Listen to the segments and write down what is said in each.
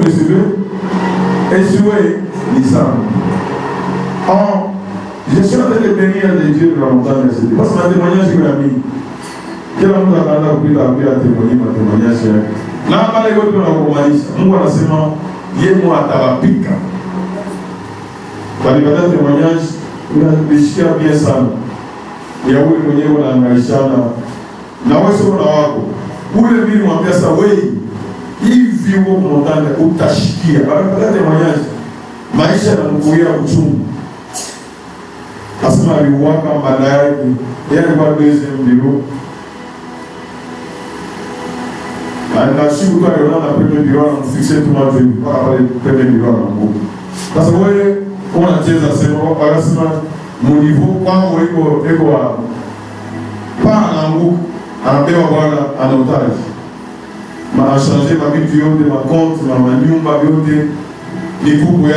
me suivez? Échouer l'Islam. Je suis en train de bénir les dieux de la montagne. Parce que ma témoignage est ami. Quel homme a appris à témoigner ma témoignage? Là, on va aller voir la romaniste. Moi, la semaine, il y a moi à Tabapika. Dans les témoignages, il y a des chiens bien sales. Il y a où il y a un Maïchana. Là où est-ce qu'on a wako? Où le ville m'a fait ça? Oui. Il vit au montagne au Tashikia. Avec le témoignage, Maïcha n'a pas eu à Bouchoum. Parce que je vois quand il y a un deuxième bureau. Je suis dans le premier bureau, on a fixé tout le monde, je pas parler du premier bureau. Parce que on a dit ça, c'est mon niveau, quand on est pas en boucle, en otage. Je vais changer ma vie, ma compte, ma nyumba, les coupes,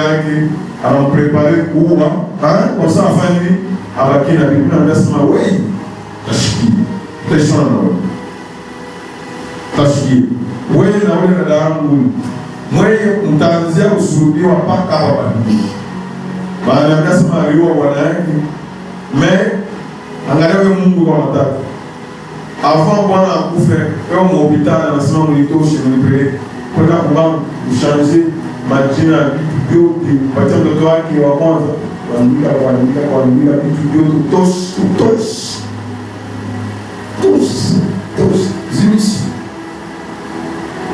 à me préparer où, comme ça, à la fin, à la fin, à la fin, oui, tashiki wewe na wewe dada yangu mwewe mtaanzia kusurubiwa mpaka hapa baada ya kusema aliwa wanawake angalia wewe Mungu kwa matatu avant bwana akufe wewe mu hospitali anasema mlitoshe mlipeleke kwenda kumbamu ushanze majina vyote pacha mtoto wake wa kwanza kuandika vitu vyote tous zimisi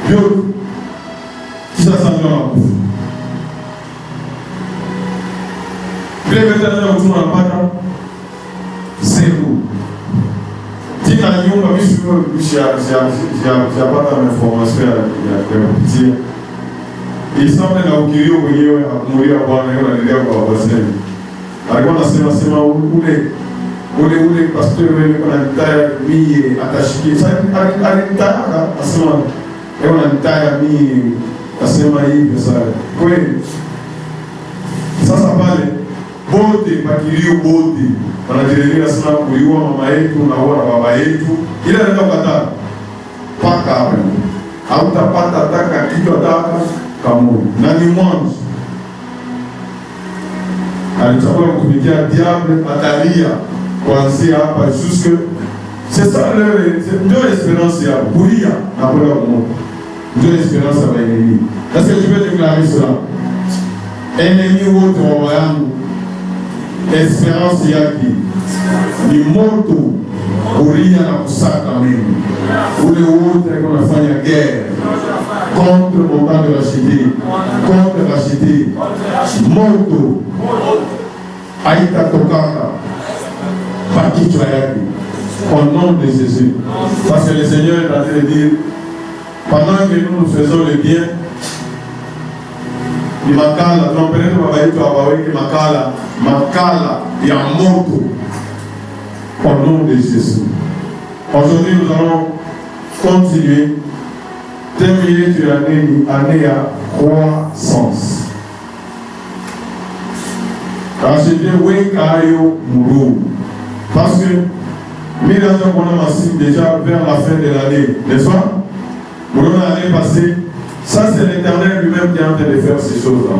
vyote kisha sasa wanakufa vile vile mtu anapata sehemu tina nyumba vitu pata information ya kupitia isame na ukilio mwenyewe akumulia Bwana yeye anaendelea kwa wazee alikuwa anasema ule pastor wewe anataka mimi atashikia sasa alitaka asema yeye anataka mimi asema hivi sasa kweli sasa pale bote pakilio bote wanajielekea sana kuiua mama yetu na baba yetu ile anaenda kukataa paka hapo hautapata taka kitu ataka kama na ni mwanzo alichagua kutumikia diable atalia kuanzia hapa jusque c'est ça ndio espérance ya kulia na kwenda kwa Mungu ndio espérance ya ennemi. Est-ce que tu peux déclarer cela? Ennemi wote wa yangu espérance yake ni moto kulia na kusaka mimi ule wote wanafanya guerre contre mon temps de la cité contre la cité moto haitatokaka par kichwa yake au nom de Jésus. Parce que le Seigneur est en train de dire pendant que nous faisons le bien ni makala tunampeleka baba yetu abaweke makala ya moto au nom de Jésus. Aujourd'hui nous allons continuer terminer sur l'année à croissance. Racheter Wekayo Mourou. Parce que nous avons déjà vers la fin de l'année, n'est-ce pas? Pour l'année passée, ça c'est l'Éternel lui-même qui est en train de faire ces choses-là.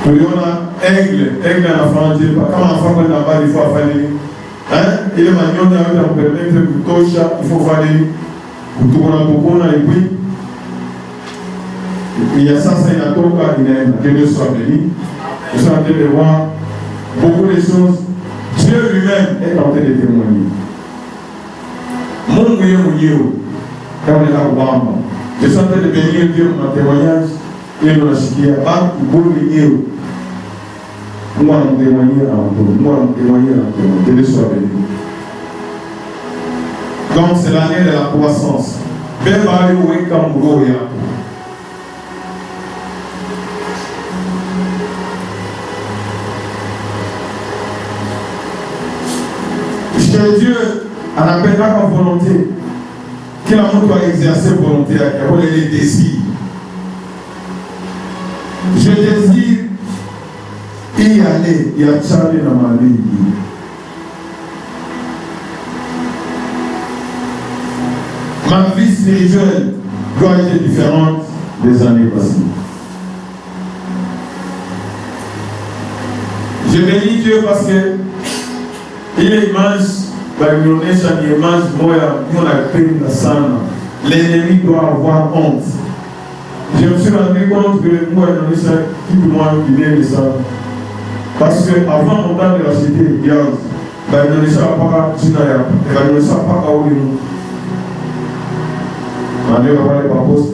Pour aigle en France, quand l'enfant va là-bas, il faut faire il est magnon avec un permis de kutosha, il faut faire kutukona et puis il y a ça il y a tout que Dieu soit béni. Je suis en train de voir beaucoup de choses. Dieu lui-même est en train de témoigner. Mungu yeye kama ninakuomba. Je suis en train de bénir Dieu pour mon témoignage et nous nasikia bado boli yeye. Mungu anamtémoigner en tout. Mungu anamtémoigner en tout. Que Dieu soit béni. Donc c'est l'année de la croissance. Beba yo kamgo ya. Que Dieu anapenda kwa volonté. Kila mtu doit exercer volonté yake, pour les désirs. Je désire y aller, y achane na mali. Ma vie spirituelle doit être différente des années passées. Je bénis Dieu parce que il est immense, l'inaonyesha ni immense moya, nous naipenda sana. L'ennemi doit avoir honte. Je me suis rendu compte que moi inaonyesha kitu moja kinene sana. Parce que avant mon temps de la cité, inaonyesha paka jina ya, inaonyesha paka ulimu. Ndio wale paposi.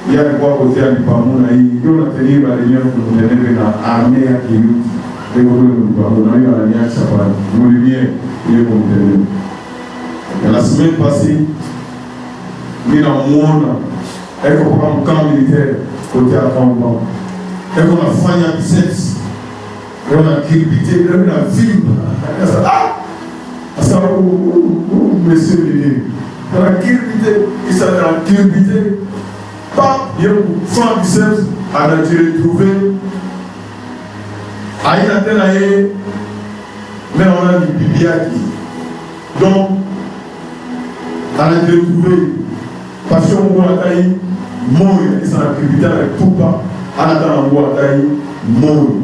Yeye alikuwa kotea ni pamoja hii. Ndio natenir balenyo kunenebe na armée ya Kiyuti. Ndio ndio na hiyo ananiacha pale. Mulimie ile kumtenebe. La semaine passée, mimi namuona eko kwa mkambi militaire kotea Kamba. Eko nafanya biceps. Eko na kiribite, eko na vimba. Asa monsieur Lili. Dans la kiribite, il s'est dans la kiribite. Pas, il y a un fan biceps, à la retrouvé. Aïe la telle aïe, mais on a mis bibiaki. Donc, à la retrouvé, parce qu'on voit la taille, mouille, il s'est dans la kiribite avec tout pas, à la taille, on voit la taille, mouille.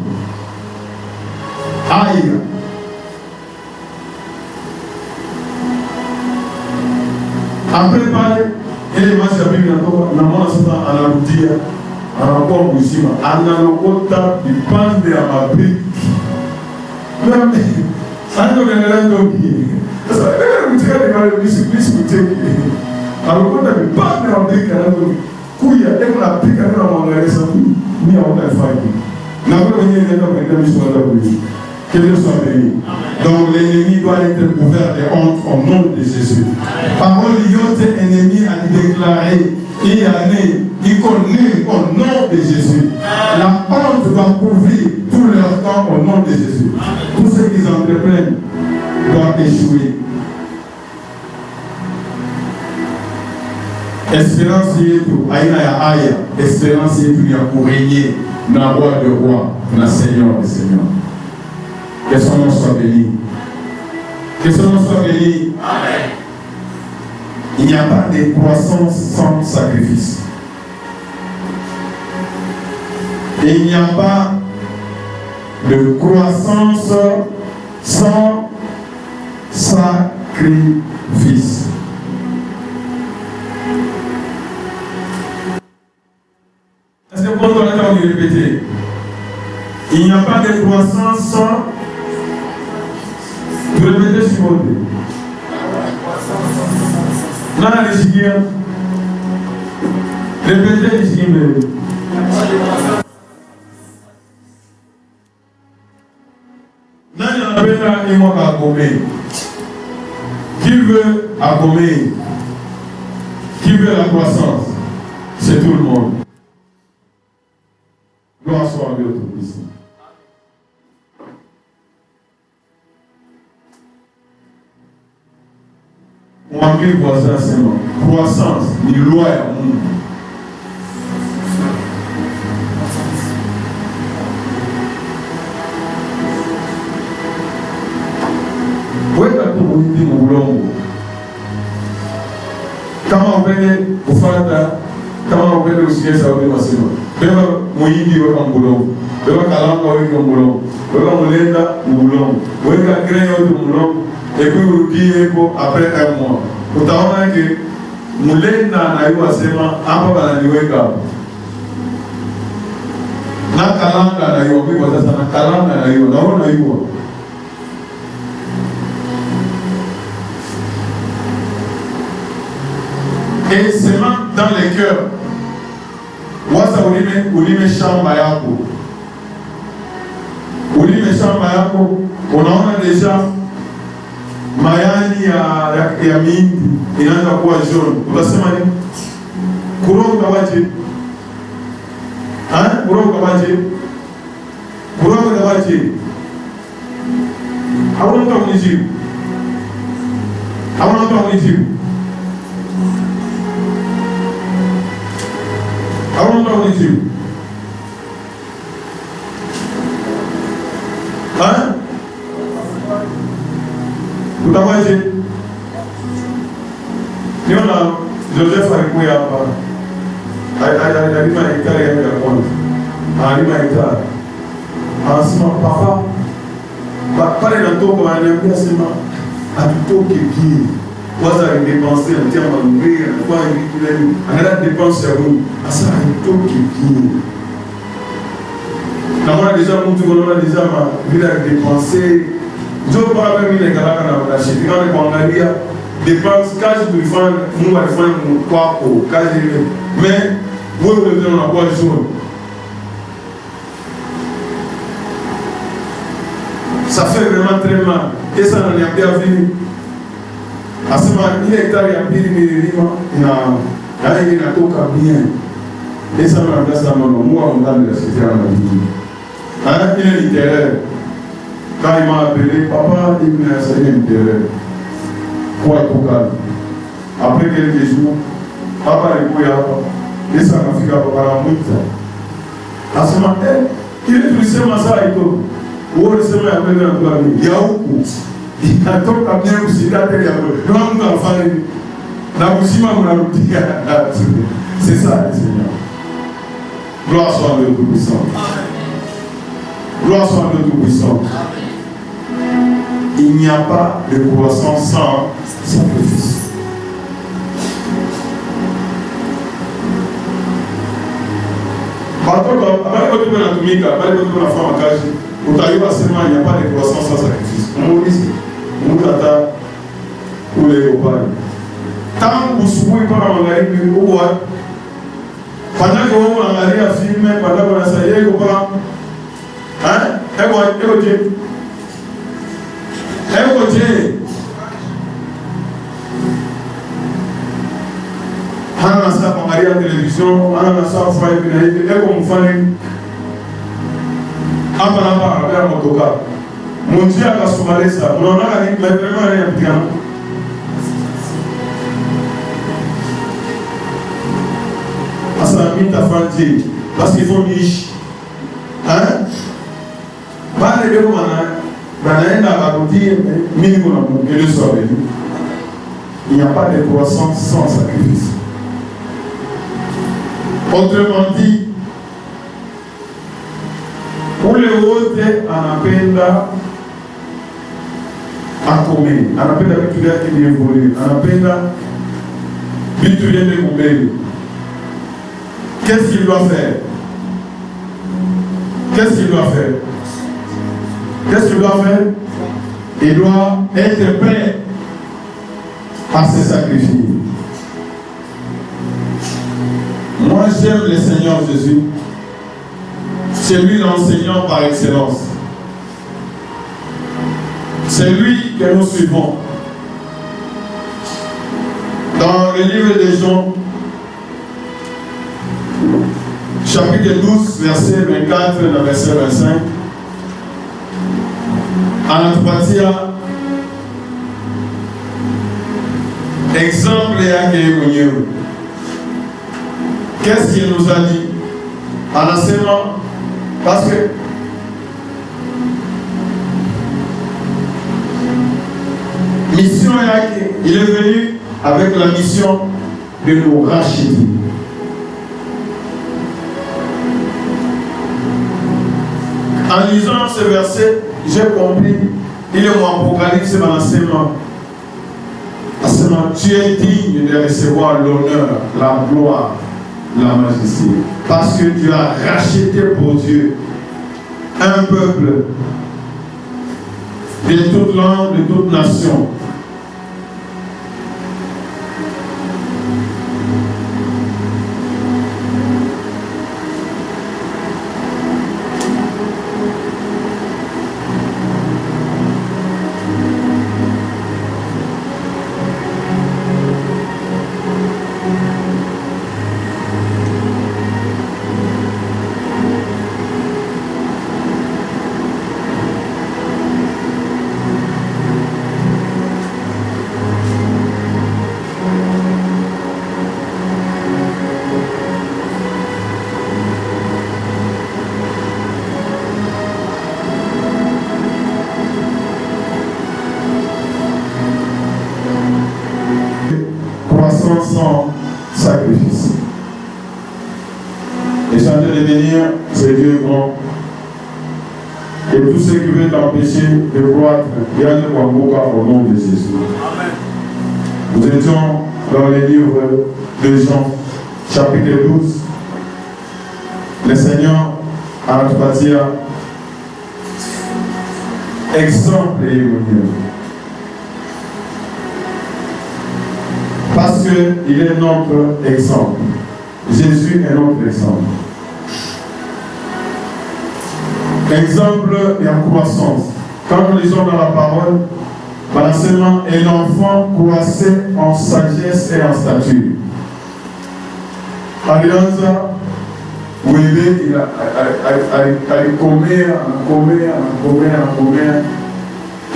Aïe. Après parler, il est massé avec la cour, la main sera à la routière, à la cour Moussima, à la locota, il pense de ma brique. Même, ça ne veut rien dire. Ça veut dire que le discipline, à la locota, il pense de ma brique, à la couille, et la brique, à la mangaressa, ni à la faille. N'a pas venu à la mission de la police. Que Dieu soit béni. Donc l'ennemi doit être couvert de honte au nom de Jésus. Parole l'autre ennemi a déclaré, il connaît au nom de Jésus. La honte doit couvrir tout leur temps au nom de Jésus. Tous ceux qui entreprennent doivent échouer. Espérance yetu aina ya aya, espérance yetu ya kurégner na roi de roi, na Seigneur de Seigneur. Que son nom soit béni. Que son nom soit béni. Amen. Il n'y a pas de croissance sans sacrifice. Et il n'y a pas de croissance sans sacrifice. Est-ce que vous entendez répéter? Il n'y a pas de croissance sans. Vous répétez sur votre vie. Non, les chiens. Répétez les chiens. Non, il y en a pas et moi à comer. Qui veut accommer? Qui veut la croissance? C'est tout le monde. Gloire soit à Dieu Tout-Puissant. Mwambie voisin sema croissance ni loi ya Mungu. Weka tu muhindi mulongo. Kama upende kufata, kama upende usikie sauti masema. Beba muhindi weka mulongo. Beba kalanga weka mulongo. Beba mulenda mulongo. Weka grain yote mulongo. Et puis vous dites après un mois, vous avez que Moulena n'a eu à sema, Amba n'a eu à na kalanga n'a eu à oui, voilà ça, na kalanga n'a eu à et seulement dans les cœurs, wasa ulime shamba yako, on a déjà mayani ya mindi inaanza kuwa jaune. Utasema nini? Kuroga waje. Kuroga waje. Kuroga waje. Hauna mtu kunijibu. Hauna mtu kunijibu. Hauna mtu kunijibu. Utawaje? Niona Joseph alikuwa hapa. alima hektari yangu ya kwanza, alima hektari, anasema papa, pale natoka wananiambia sema hatutoke pia, kwanza alidepense anatia malungri anakuwa hivi anaenda depense ya huyu, asa hatutoke pia. Na mwana deja mtu kunaona deja vile alidepense, ndio pale mimi nikalaka na shirika na kuangalia dépense kazi tulifanya, Mungu alifanya kwako kazi ile, mais wewe ndio unakuwa jaune. Ça fait vraiment très mal. Et ça ananiambia vile, asema ile hektari ya pili nililima na ile inatoka bien. Et ça ananiambia sana Mungu amndani ya sisi ana bidii. Ile ni terrain. Quand il m'a appelé, papa, il m'a enseigné une terrain. Pour être au calme. Après quelques jours, papa alikuja hapa, Yesu anafika hapa anamwita. Asema, kile tulisema saa ito, wewe ulisema ya kwenda kwa mimi, ya huku. Inatoka mwenye kushinda tele ya kwenda. Ndio Mungu anafanya hivi. Na kusima mnarudia. C'est ça le Seigneur. Gloire soit à Dieu Tout-Puissant. Gloire soit à Dieu Tout-Puissant. Il n'y a pas de croissance sans sacrifice. Watoto habari watu wanatumika, habari watu wanafanya kazi, utaiwa sema il n'y a pas de croissance sans sacrifice. Muulize, Mungu ata ule upande. Tangu usubuhi mpaka magharibi huwa panako wao wanaangalia filme, panako wanasaidia kwa ego je. Ego je. Hana nasa kuangalia television, hana nasa kufanya hivi na hivi, eko mfanye hapa na hapa anabea motoka. Mungu akasumaleza, unaona ni mapema ni yapigana. Asa mimi tafanje, parce qu'il faut niche. Bale leo banaenda bakutie mimi niko na mkele sobe. Il n'y a pas de croissance sans sacrifice. Autrement dit, pour les autres, anapenda akome, anapenda vitu vyake vievolue, anapenda vitu vyende kubeli. Qu'est-ce qu'il doit faire? Qu'est-ce qu'il doit faire? Qu'est-ce qu'il doit faire? Il doit être prêt à se sacrifier. Moi j'aime le Seigneur Jésus. C'est lui l'enseignant par excellence. C'est lui que nous suivons. Dans le livre de Jean, chapitre 12, verset 24 et verset 25, anatupatia exemple yake mwenyewe. Qu'est-ce qu'il nous a dit? Anasema, parce que mission yake, il est venu avec la mission de nous racheter. En lisant ce verset, j'ai compris, il est mon apocalypse, tu es digne de recevoir l'honneur, la gloire, la majesté, parce que tu as racheté pour Dieu un peuple de toute langue, de toute nation. changer de venir, c'est Dieu grand. Et tous ceux qui veulent t'empêcher de croître, viens de Wamboka au nom de Jésus. Amen. Nous étions dans les livres de Jean, chapitre 12. Le Seigneur a bâti exemple et union. Parce qu'il est notre exemple. Jésus est notre exemple. Exemple et en croissance. Quand nous lisons dans la parole, l'enseignement et l'enfant croissait en sagesse et en stature. Alianza, Wébé, il a commis.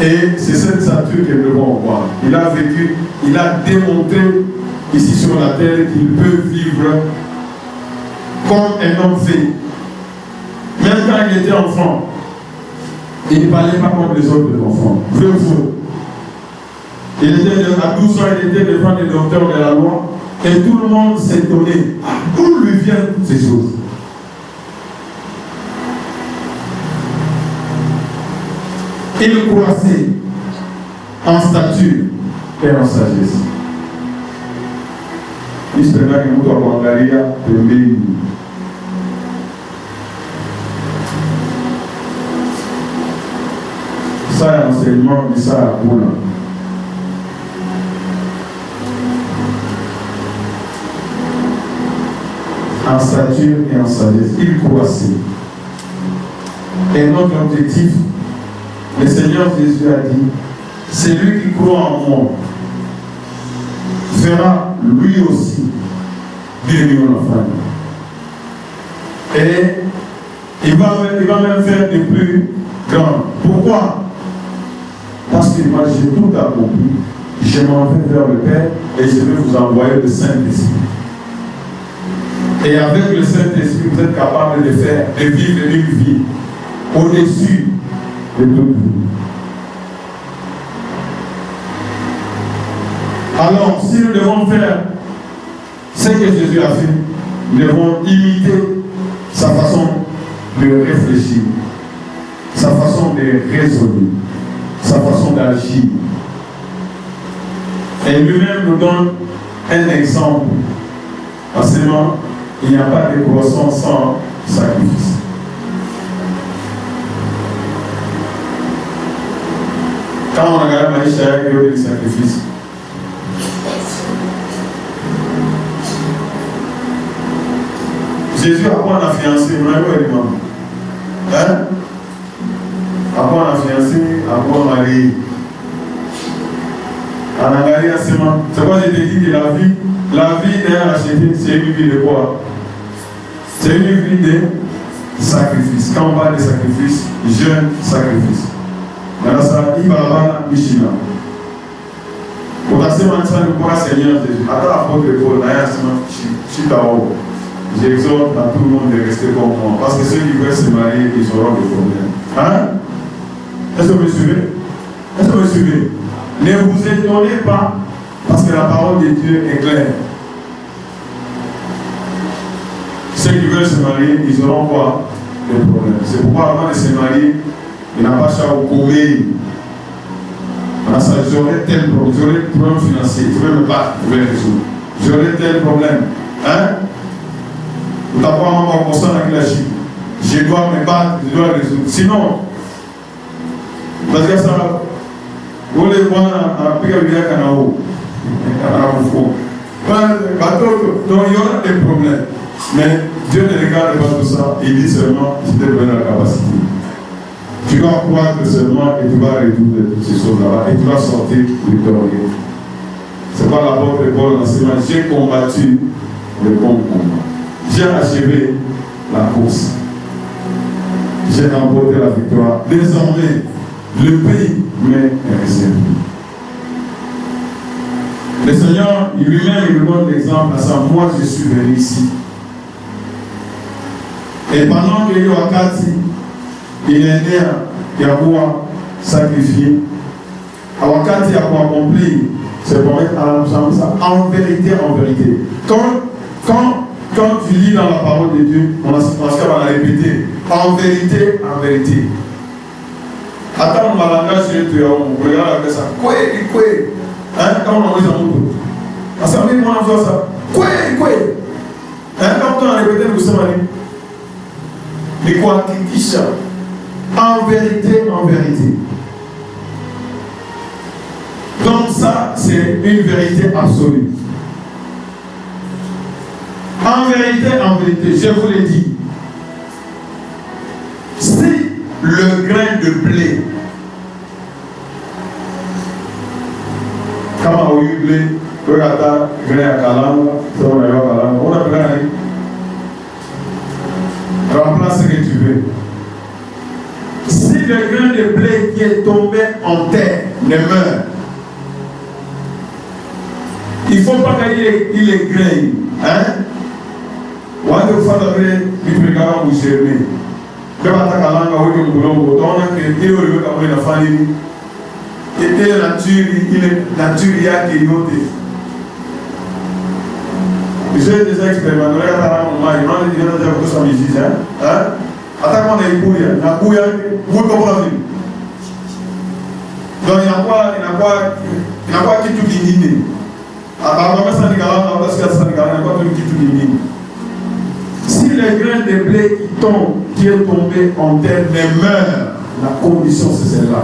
Et c'est cette stature que nous devons voir. Il a vécu, il a démontré ici sur la terre qu'il peut vivre comme un homme fait. Même quand il était enfant, il ne parlait pas comme les autres enfants. Vrai ou faux? À 12 ans, il était devant les docteurs de la loi et tout le monde s'étonnait. D'où lui viennent toutes ces choses? Il croissait en stature et en sagesse. Il se tenait que nous avons de ça est l'enseignement, mais ça est pour en stature et en sagesse. Il croissait. Et notre objectif, le Seigneur Jésus a dit, celui qui croit en moi verra lui aussi guérir l'enfant. Et il va même faire de plus grand. Pourquoi? Parce que moi j'ai tout accompli. Je m'en vais vers le Père et je vais vous envoyer le Saint-Esprit. Et avec le Saint-Esprit, vous êtes capable de faire, de vivre une vie au-dessus de toute vie. Alors, si nous devons faire ce que Jésus a fait, nous devons imiter sa façon de réfléchir, sa façon de raisonner, sa façon d'agir. Et lui-même nous donne un exemple. Forcément, il n'y a pas de croissance sans sacrifice. Quand on regarde Maïcha, il y a eu des sacrifices. Jésus apprend à fiancé, on a eu un imam. Hein? Apprend à fiancé, apprend à marier. En Angarie, c'est quoi je te dis que la vie n'est achetée, c'est une vie de quoi? C'est une vie de sacrifice. Quand on parle de sacrifice, jeune sacrifice. Maintenant, ça, il va avoir Michina. Pour passer maintenant, nous pourrons Seigneur Jésus. Attends l'apôtre Paul, j'exhorte à tout le monde de rester comme moi. Parce que ceux qui veulent se marier, ils auront des problèmes. Hein? Est-ce que vous me suivez? Est-ce que vous me suivez? Ne vous étonnez pas, parce que la parole de Dieu est claire. Ceux qui veulent se marier, ils auront quoi? Des problèmes. C'est pourquoi avant de se marier, il n'a pas cher au courir. J'aurais tel problème financier, je vais me battre, je vais le résoudre. J'aurais tel problème. Hein? Vous n'avez pas un constant avec la Chine. Je dois me battre, je dois le résoudre. Sinon, parce que ça, vous les voyez en Picardie Canao, donc il y aura des problèmes. Mais Dieu ne regarde pas tout ça, il dit seulement, je te donne la capacité. Tu vas croître seulement et tu vas résoudre toutes ces choses-là et tu vas sortir victorieux. C'est pas l'apôtre Paul l'enseignement. J'ai combattu le bon combat. J'ai achevé la course. J'ai remporté la victoire. Désormais, le pays m'est réservé. Le Seigneur, lui-même, il nous donne l'exemple à ça. Moi, je suis venu ici. Et pendant que Yoakati, il est né à quoi sacrifier. À Wakati, à quoi accomplir. C'est pour mettre à l'ensemble ça. En vérité, en vérité. Quand quand tu lis dans la parole de Dieu, on va la répéter. En vérité, en vérité. Attends, mon langage, on regarde ça. Quoi? Hein? Quand on a envoyé ça, on a ça. Moi, on a ça. Quoi? Hein? Quand on a répété, nous sommes allés. Mais quoi? Qui ça? En vérité, en vérité. Donc ça, c'est une vérité absolue. En vérité, je vous l'ai dit, si le grain de blé, comme on a eu blé, regarde, grain à calame, on a pris remplace ce que tu veux. Si le grain de blé qui est tombé en terre ne meurt, il ne faut pas qu'il est grain. Hein? Quand il a germé, quand il j'ai déjà expérimenté, donc il n'a pas qui tout guiné. Si les grains de blé qui est tombé en terre ne meurt, la condition c'est celle-là.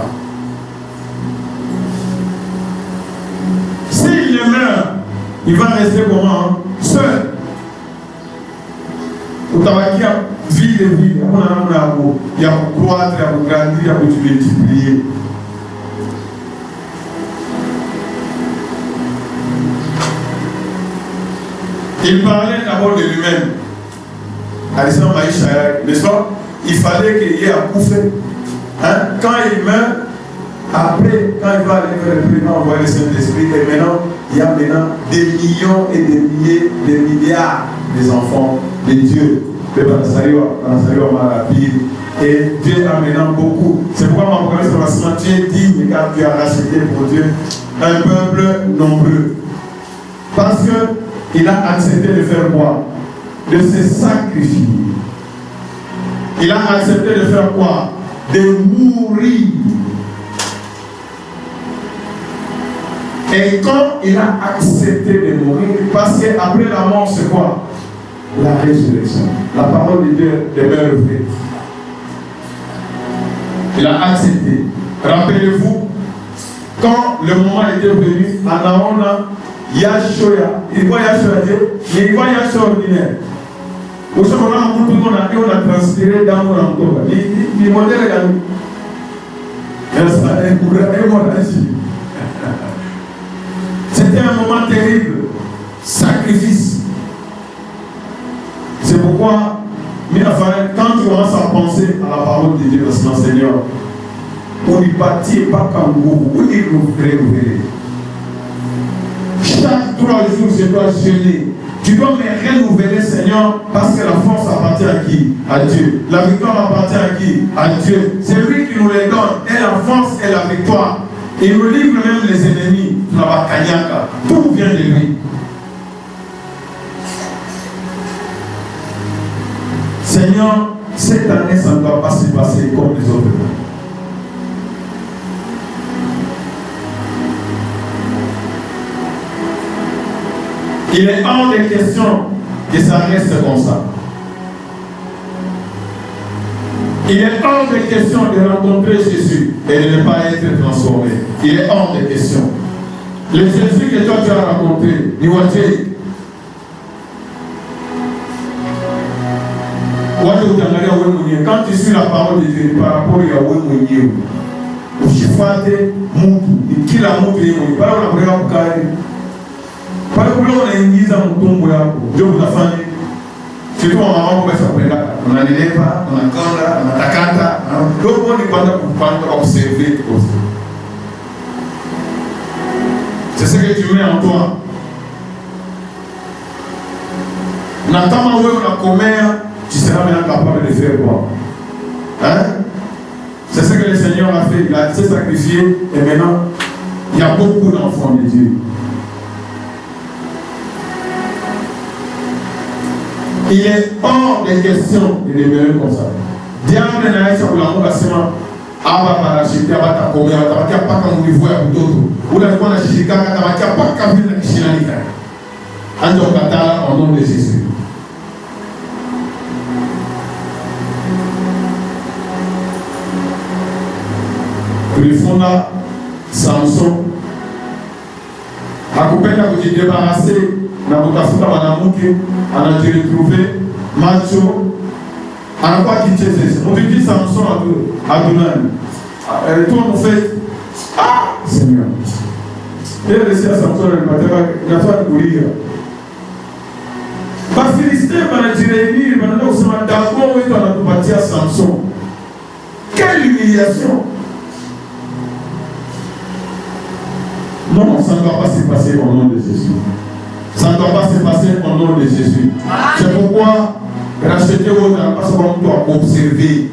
S'il ne meurt, il va rester comment? Seul. Pour travailler vie de vie, il y a pour croître, il y a pour grandir, il y a pour te multiplier. Il parlait d'abord de lui-même. Alexandre Maïcha, n'est-ce pas? Il fallait qu'il y ait à bouffer. Hein? Quand il meurt, après, quand il va aller vers le président, envoyer le Saint-Esprit, et maintenant, il y a maintenant des millions et des milliers, des milliards d'enfants de Dieu. Et Dieu a maintenant beaucoup. C'est pourquoi ma promesse de rassemblement, tu es digne car tu as racheté pour Dieu un peuple nombreux. Parce qu'il a accepté de faire quoi? De se sacrifier. Il a accepté de faire quoi? De mourir. Et quand il a accepté de mourir, parce qu'après la mort, c'est quoi? La résurrection. La parole de Dieu demeure vraie. Il a accepté. Rappelez-vous, quand le moment était venu, Anaona, Yashoya, il voit Yashoya, mais il voit Yashoya ordinaire. Au moment où on a transféré dans mon entourage, il m'a dit, c'était un moment terrible, sacrifice. C'est pourquoi, quand tu commences à penser à la parole de Dieu, parce que Seigneur, on n'y bâtit pas comme vous, on y rouvrir. Chaque 3 jours, je dois jeûner. Tu dois me renouveler, Seigneur, parce que la force appartient à qui? À Dieu. La victoire appartient à qui? À Dieu. C'est lui qui nous les donne, et la force et la victoire. Il nous livre même les ennemis. Tout vient de lui. Seigneur, cette année, ça ne doit pas se passer comme les autres. Il est hors de question que ça reste comme ça. Il est hors de question de rencontrer Jésus et de ne pas être transformé. Il est hors de question. Le Jésus que toi tu as rencontré, quand tu suis la parole de Dieu par rapport à Yahweh, ushifate mtu kila mtu yeye pale unapoenda kukaa pale kule unaingiza mtumbo yako ndio utafanya kitu mama pesa kwenda unanileva unakonda unatakata ndio ni kwanza kupanda kwa kuserver aussi. C'est ce que tu mets en toi. Na kama wewe unakomea, tu seras maintenant capable de faire quoi? Hein? C'est ce que le Seigneur a fait. Il a s'est sacrifié et maintenant, il y a beaucoup d'enfants de Dieu. Il est hors des questions de demeurer comme ça. Diable n'a pas pour l'amour à sema. Aba parachute abata komia abata pas comme niveau ya butoto. Ou la kwa na shishika abata pas comme na kishinalika. Ando katala au nom de Jésus. Tulifunda Samson akupenda kujidébarrasser na kutafuta mwanamke anajiretrouve macho anakuwa kichezesha. Mtu Samson adunani toi en fait Seigneur et laisser Samson inafaa kulia Bafilistins wanajireunir wanaenda kusema d'abord wetu anatupatia Samson. Quelle humiliation! Non, ça ne doit pas se passer au nom de Jésus. Ça ne doit pas se passer au nom de Jésus. C'est pourquoi racheter votre parce qu'on doit observer.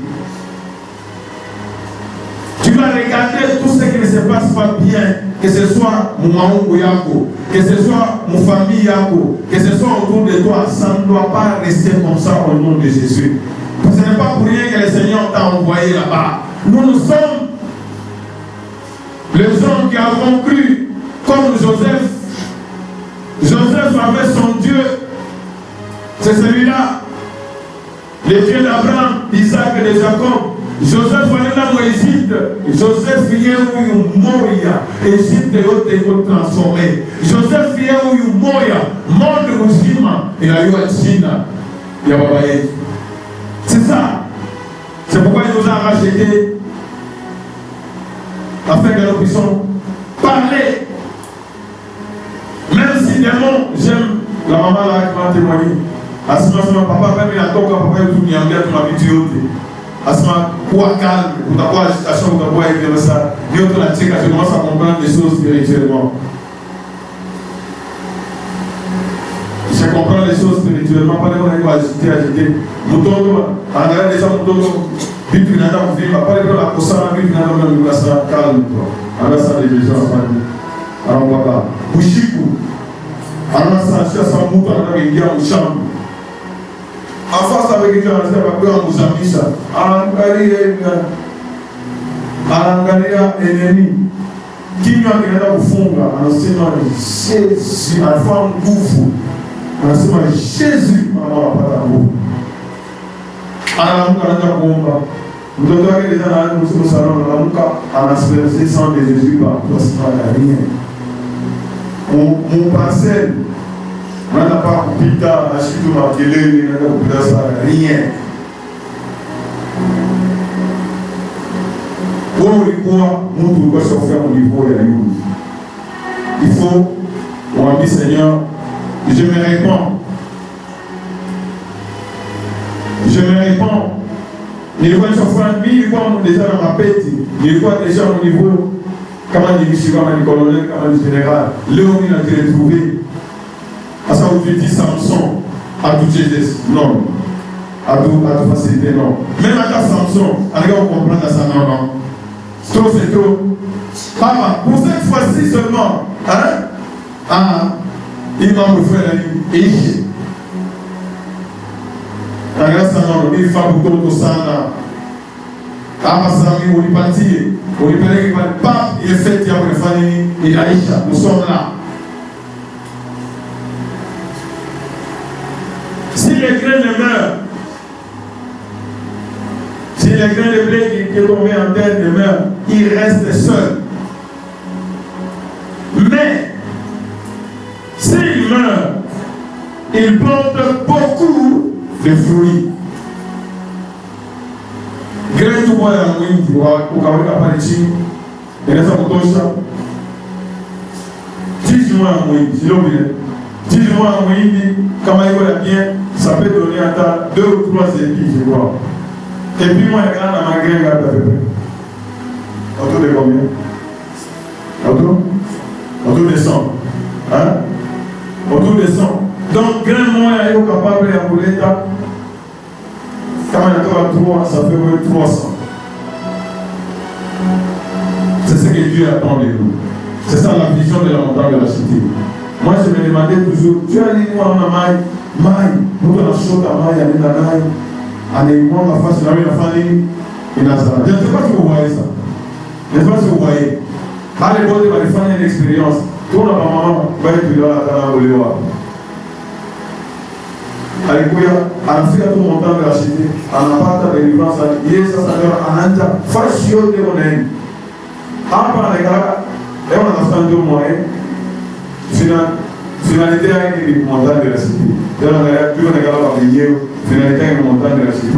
Tu vas regarder tout ce qui ne se passe pas bien, que ce soit mon maman Yako, que ce soit mon famille Yako, que ce soit autour de toi, ça ne doit pas rester comme ça au nom de Jésus. Ce n'est pas pour rien que le Seigneur t'a envoyé là-bas. Nous sommes les hommes qui avons cru. Comme Joseph. Joseph avait son Dieu. C'est celui-là. Le Dieu d'Abraham, d'Isaac et de Jacob. Joseph allait là en Égypte. Joseph vient où il moria. Égypte est transformée. Joseph vient où il moria. Monde musulman. Il a eu à Chine. Il y a Babaye. C'est ça. C'est pourquoi il nous a rachetés. Afin que nous puissions parler. Même si démon, j'aime la maman là qui m'a témoigné. À ce moment, papa, même il a toqué, papa, il tout mis en guerre, tout m'habitué. À ce moment, pour calme, pour avoir agitation, pour avoir éclairé ça, Dieu te l'a dit, quand je commence à comprendre des choses spirituellement. Je comprends les choses spirituellement, pas les gens qui agiter, agiter. Mouton, en allant déjà, mouton, vite, il y a un film, pas les gens la cosa, vite, il y a un film, calme-toi. Alors, ça, les gens, alors, papa, Bouchikou, alors, ça, ça, mouton, on a une guerre en chambre. En face avec les gens, on a un Mozambique, Alangalia ennemi. Qui nous a gagné au fond, en enseignement Jésus, en forme gouffre, en enseignement Jésus, maman, papa, nous devons aller les gens nous au salon, en asperger sans de Jésus, parce qu'il n'y a rien. Mon parcelle, on n'a pas coupé ta, on a chuté ma télé, on n'a pas coupé ça, rien. Pour nous devons faire au niveau de la Lune. Il faut, on a dit Seigneur, je me réponds. Je me réponds. Il voit il voit déjà dans ma pète, il voit déjà au niveau, comment il dit, comment il colonel, comment il général. Léon, il a été retrouvé. À ça, où tu dis Samson, à toute jeunesse, non. À toute facilité, non. Même à ta Samson, on comprend ça, non, non. Trop, c'est trop. Papa, pour cette fois-ci seulement, hein? Ah, il m'a offert la ligne. La grâce à nous, il faut que tout ça. Ah, ça, on est parti. On est parti, pas, il est fait, il y a une famille, et Aïcha, nous sommes là. Si les grains meurent, si les grains de blé qui est tombé en terre demeurent, il reste seul. Mais, s'il meurt, il porte beaucoup de fruits. Grain de bois à Mwindi, au Kawaka Parichi, et les Amotosha. 10 mois à Mwindi, si l'on veut. 10 mois à Mwindi, comme il va bien, ça peut donner à ta 2 ou 3 épis, je crois. Et puis moi, il y a un magasin à peu près. Autour de combien? Autour de 100. Hein? Autour de 100. Donc, grand moyen est capable de pour l'État. Quand il y a 3, ça fait 300. C'est ce que Dieu attend de nous. C'est ça la vision de la montagne de la cité. Moi, je me demandais toujours, tu as dit, moi, on a maille, mai, mtu anashota mai anaenda nayo, anaimwaga nafasi na wewe unafanya nini? Inazama. Je ne sais pas si vous voyez ça. Je ne sais pas si vous voyez. Hali wote walifanya ile experience. Tuna mama bali tuliona kana ulewa. Alikuja anafika tu montando ya shiti, anapata deliverance, yeye sasa ndio anaanza fashi yote wanaenda. Hapa anakaa leo anatafuta ndio mwae. Finalité yake ni montando ya shiti. Ndio anaangalia tu anaangalia kwa video, finalité yake ni montando ya shiti.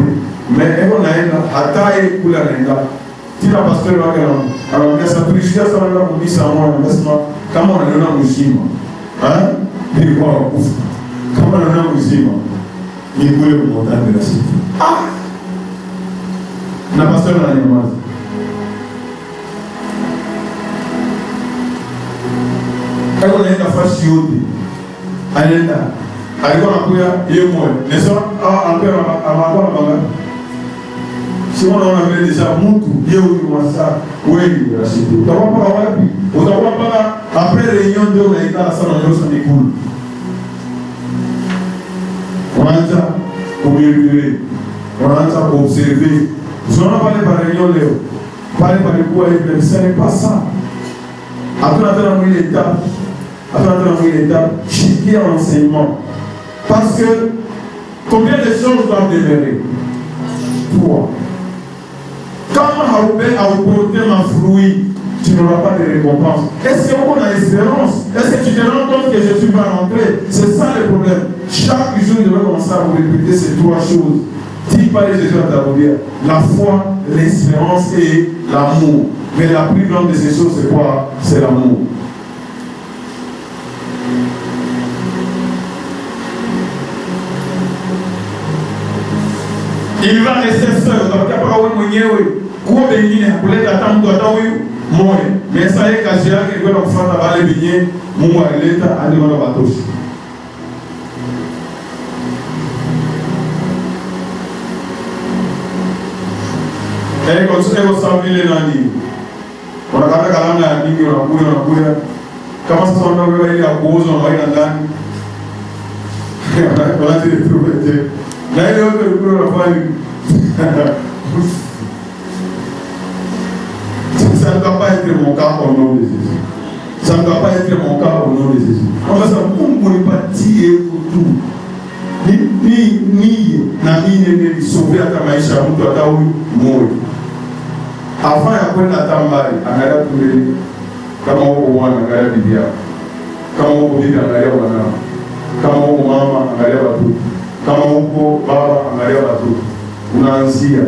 Mais eko naenda hata yeye kule anaenda. Kila pastor wake anamwambia sasa tulishia sana na kumisa moyo, anasema kama unaona mzima. Ni kwa kufa. Kama unaona mzima. Ni kule montando ya shiti. Na pastor ananyamaza. Eko naenda fashi yote. Anaenda. Alikuwa anakuya yeye moyo. Nesa anakuwa na banga. Si on a vu déjà mtu yeye ulimwasa wewe Rashidi. Utakuwa wapi? Utakuwa pala après réunion ndio unaita sana nyoso ni cool. Unaanza kumwelewa. Unaanza kuobserver. Unaona pale par réunion leo. Pale palikuwa hivi, ce n'est pas ça. Après tena mwile étape. Après tena mwile étape, chiquer l'enseignement. Parce que combien de choses doivent demeurer? Toi. Quand on porter un fruit, tu n'auras pas de récompense. Est-ce qu'on a espérance? Est-ce que tu te rends compte que Jésus va rentrer? C'est ça le problème. Chaque jour, il devrait commencer à vous répéter ces trois choses. Dis pas Jésus à ta dire la foi, l'espérance et l'amour. Mais la plus grande de ces choses, c'est quoi? C'est l'amour. Il va rester seul. Donc, après, mwenyewe kuwa bengine kuleta hata mtu hata huyu moyo. Mesa yeye kazi yake ni kwenda kufuata wale wenye Mungu alileta hadi wana watoshi. Ego sawa vile nani. Wanakata kalamu ya mingi wanakuya. Kama sasa wanawewa ile ya kuuza na waina ndani. Wanataka tuwete. Na ile yote ulikuwa unafanya. Ça ne doit pas être mon cas au nom de Jésus. Ça ne doit pas être mon cas au nom de Jésus. On va savoir pourquoi ne pas dire tout. Ni sauver hata maisha ya mtu hata huyu moyo. Avant ya kwenda hata mbali, angalia kumbe kama huko bwana angalia bibi yako. Kama huko bibi angalia bwana. Kama huko mama angalia watoto. Kama huko baba angalia watoto. Unaanzia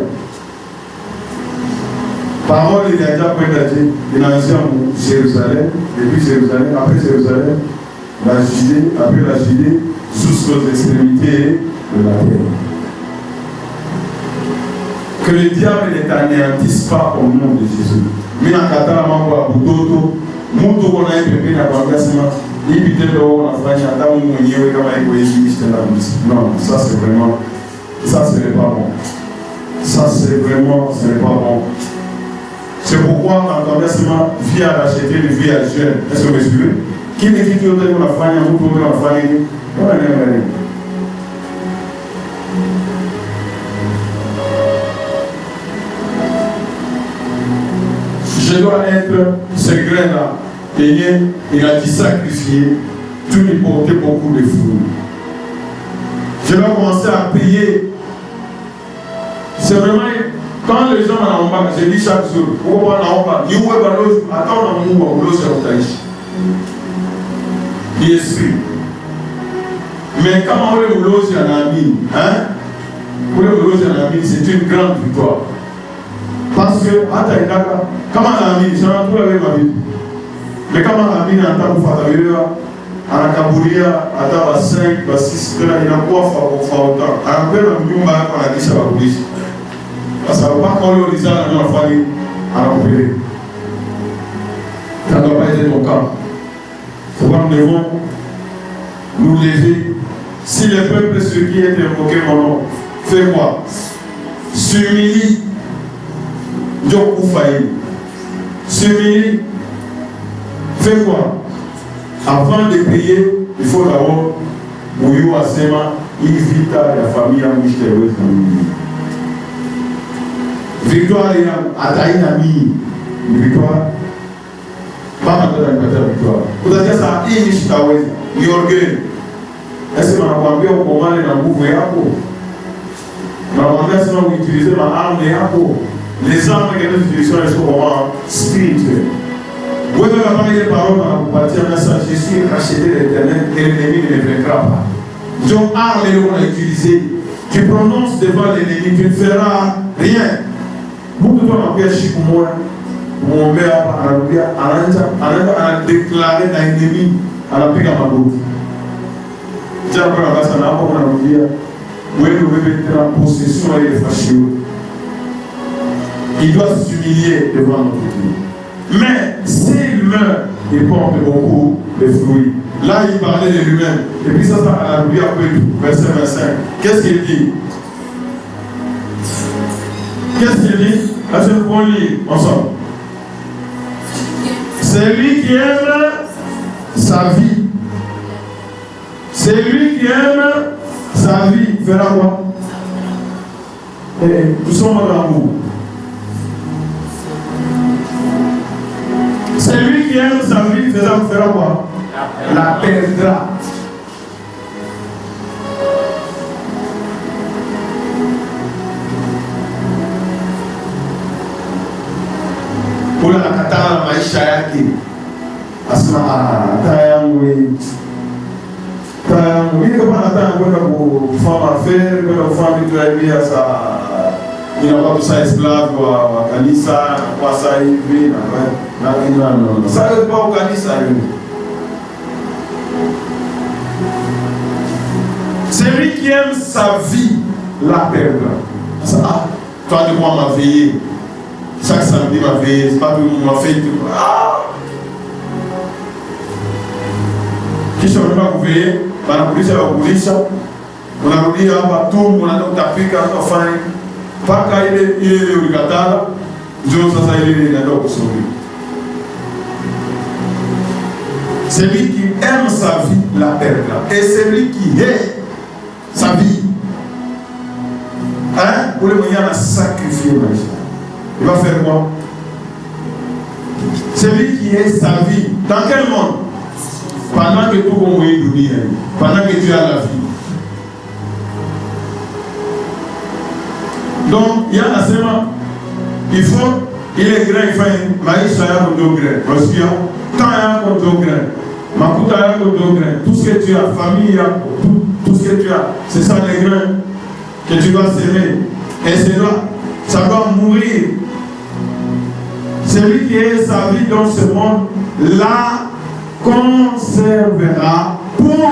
parole il y a déjà prédité, il a annoncé à Jérusalem, depuis Jérusalem, après Jérusalem, la Judée, après la Judée, jusqu'aux extrémités de la terre. Que le diable ne t'anéantisse pas au nom de Jésus. Mais dans le cas mambo ya butoto, mtu kona yeye pembeni anakuambia sema hivi tendo unafanya hata mwenyewe kama iko hivi tena. Non, ça c'est vraiment, ça ce n'est pas bon. Ça c'est vraiment, ce n'est pas bon. C'est pourquoi quand on a seulement vie à racheter, une vie à jeune. Est-ce que vous me suivez? Qui n'est qui on a fait, on a fait, on a fait. Je dois être ce grain-là, payé, il a dit sacrifier, tu lui portais beaucoup de fruits. Je dois commencer à payer. C'est vraiment. Quand les gens en bas, je dis chaque jour, pourquoi on pas, ni où est le attends, on a un qui esprit. Mais quand on est au loge, il y a un ami, pour le loge, il y a un ami, c'est une grande victoire. Parce que, comment un ami, j'en ai trouvé avec ma vie. Mais comment un ami, en tant que fatale, à la Kabouria, à ta 5, 6, il a quoi faire autant. Après, on a dit ça va bouger. Parce que pas quand on lisait la même famille à l'opérer. Ça ne doit pas être ton cas. C'est pourquoi nous devons nous lever. Si le peuple, ceux qui est invoqué mon nom, fait quoi? S'humilie. Dieu faillit. S'humilie. Fait quoi? Avant de prier, il faut d'abord huyu asema hii vita ya familia mwisho haiwezi kuisha. Victoire ya ataina mimi ni victoire. Baba ndio ananipatia victoire. Utakia saa hii mimi sitaweza. Ni orgueil. Sasa nakwambia ukomane na nguvu yako. Nakwambia sema uitilize maarme yako. Les armes que nous utilisons sont vraiment spirituelles. Vous pouvez avoir les paroles à vous partir d'un message. Je suis racheté de l'Éternel et l'ennemi ne me vaincra pas. Donc, arme qu'on a utilisé. Tu prononces devant l'ennemi, tu ne feras rien. Beaucoup de gens ont péché pour moi. Mon père a déclaré à l'ennemi à la paix à ma bouche. Tiens, après la base, on a dit, où est le bébé de la possession et les fâcheux. Il doit s'humilier devant notre Dieu. Mais s'il meurt, il porte beaucoup de fruits. Là, il parlait de lui-même. Et puis ça a lui après verset 25. Qu'est-ce qu'il dit? Qu'est-ce qu'il dit? Là, je vais lire ensemble. C'est lui qui aime sa vie. C'est lui qui aime sa vie. Fera quoi? Nous sommes en amour. C'est lui qui aime sa vie, fera quoi? La perdra. Pour la katana maisha yake. Asema tayangu ili kama nataka kwenda kufanya affaire, kwenda kufanya vitu hivi hasa inakuwa tusa esclave wa kanisa kwa sasa hivi na sasa kwa kanisa hivi. Celui qui aime sa vie la perdra. Ça, toi de moi m'a veillé. Chaque samedi m'a veillé, c'est pas tout le monde m'a fait tout. Kisha unataka kuveillé, wanakulisha wakulisha. Unarudia hapa tu, unataka utapika utafanya mpaka ile ulikatala ndio sasa ile inaenda kusubiri. Celui qui aime sa vie la perdra. Et celui qui hait sa vie, hein, pour le moyen à sacrifier maisha, il va faire quoi? Celui qui hait sa vie, dans quel monde? Pendant que tout le monde est donné, pendant que tu as la vie. Donc, il y a un enseignement. Il faut, il est grand, il faut maïs à un deux grains. Parce qu'il y a tant à un deux grains. Makuta à un deux grains. Tout ce que tu as, famille, tout ce que tu as, c'est ça les grains que tu dois s'aimer. Et c'est là, ça doit mourir. Celui qui est sa vie dans ce monde, la conservera pour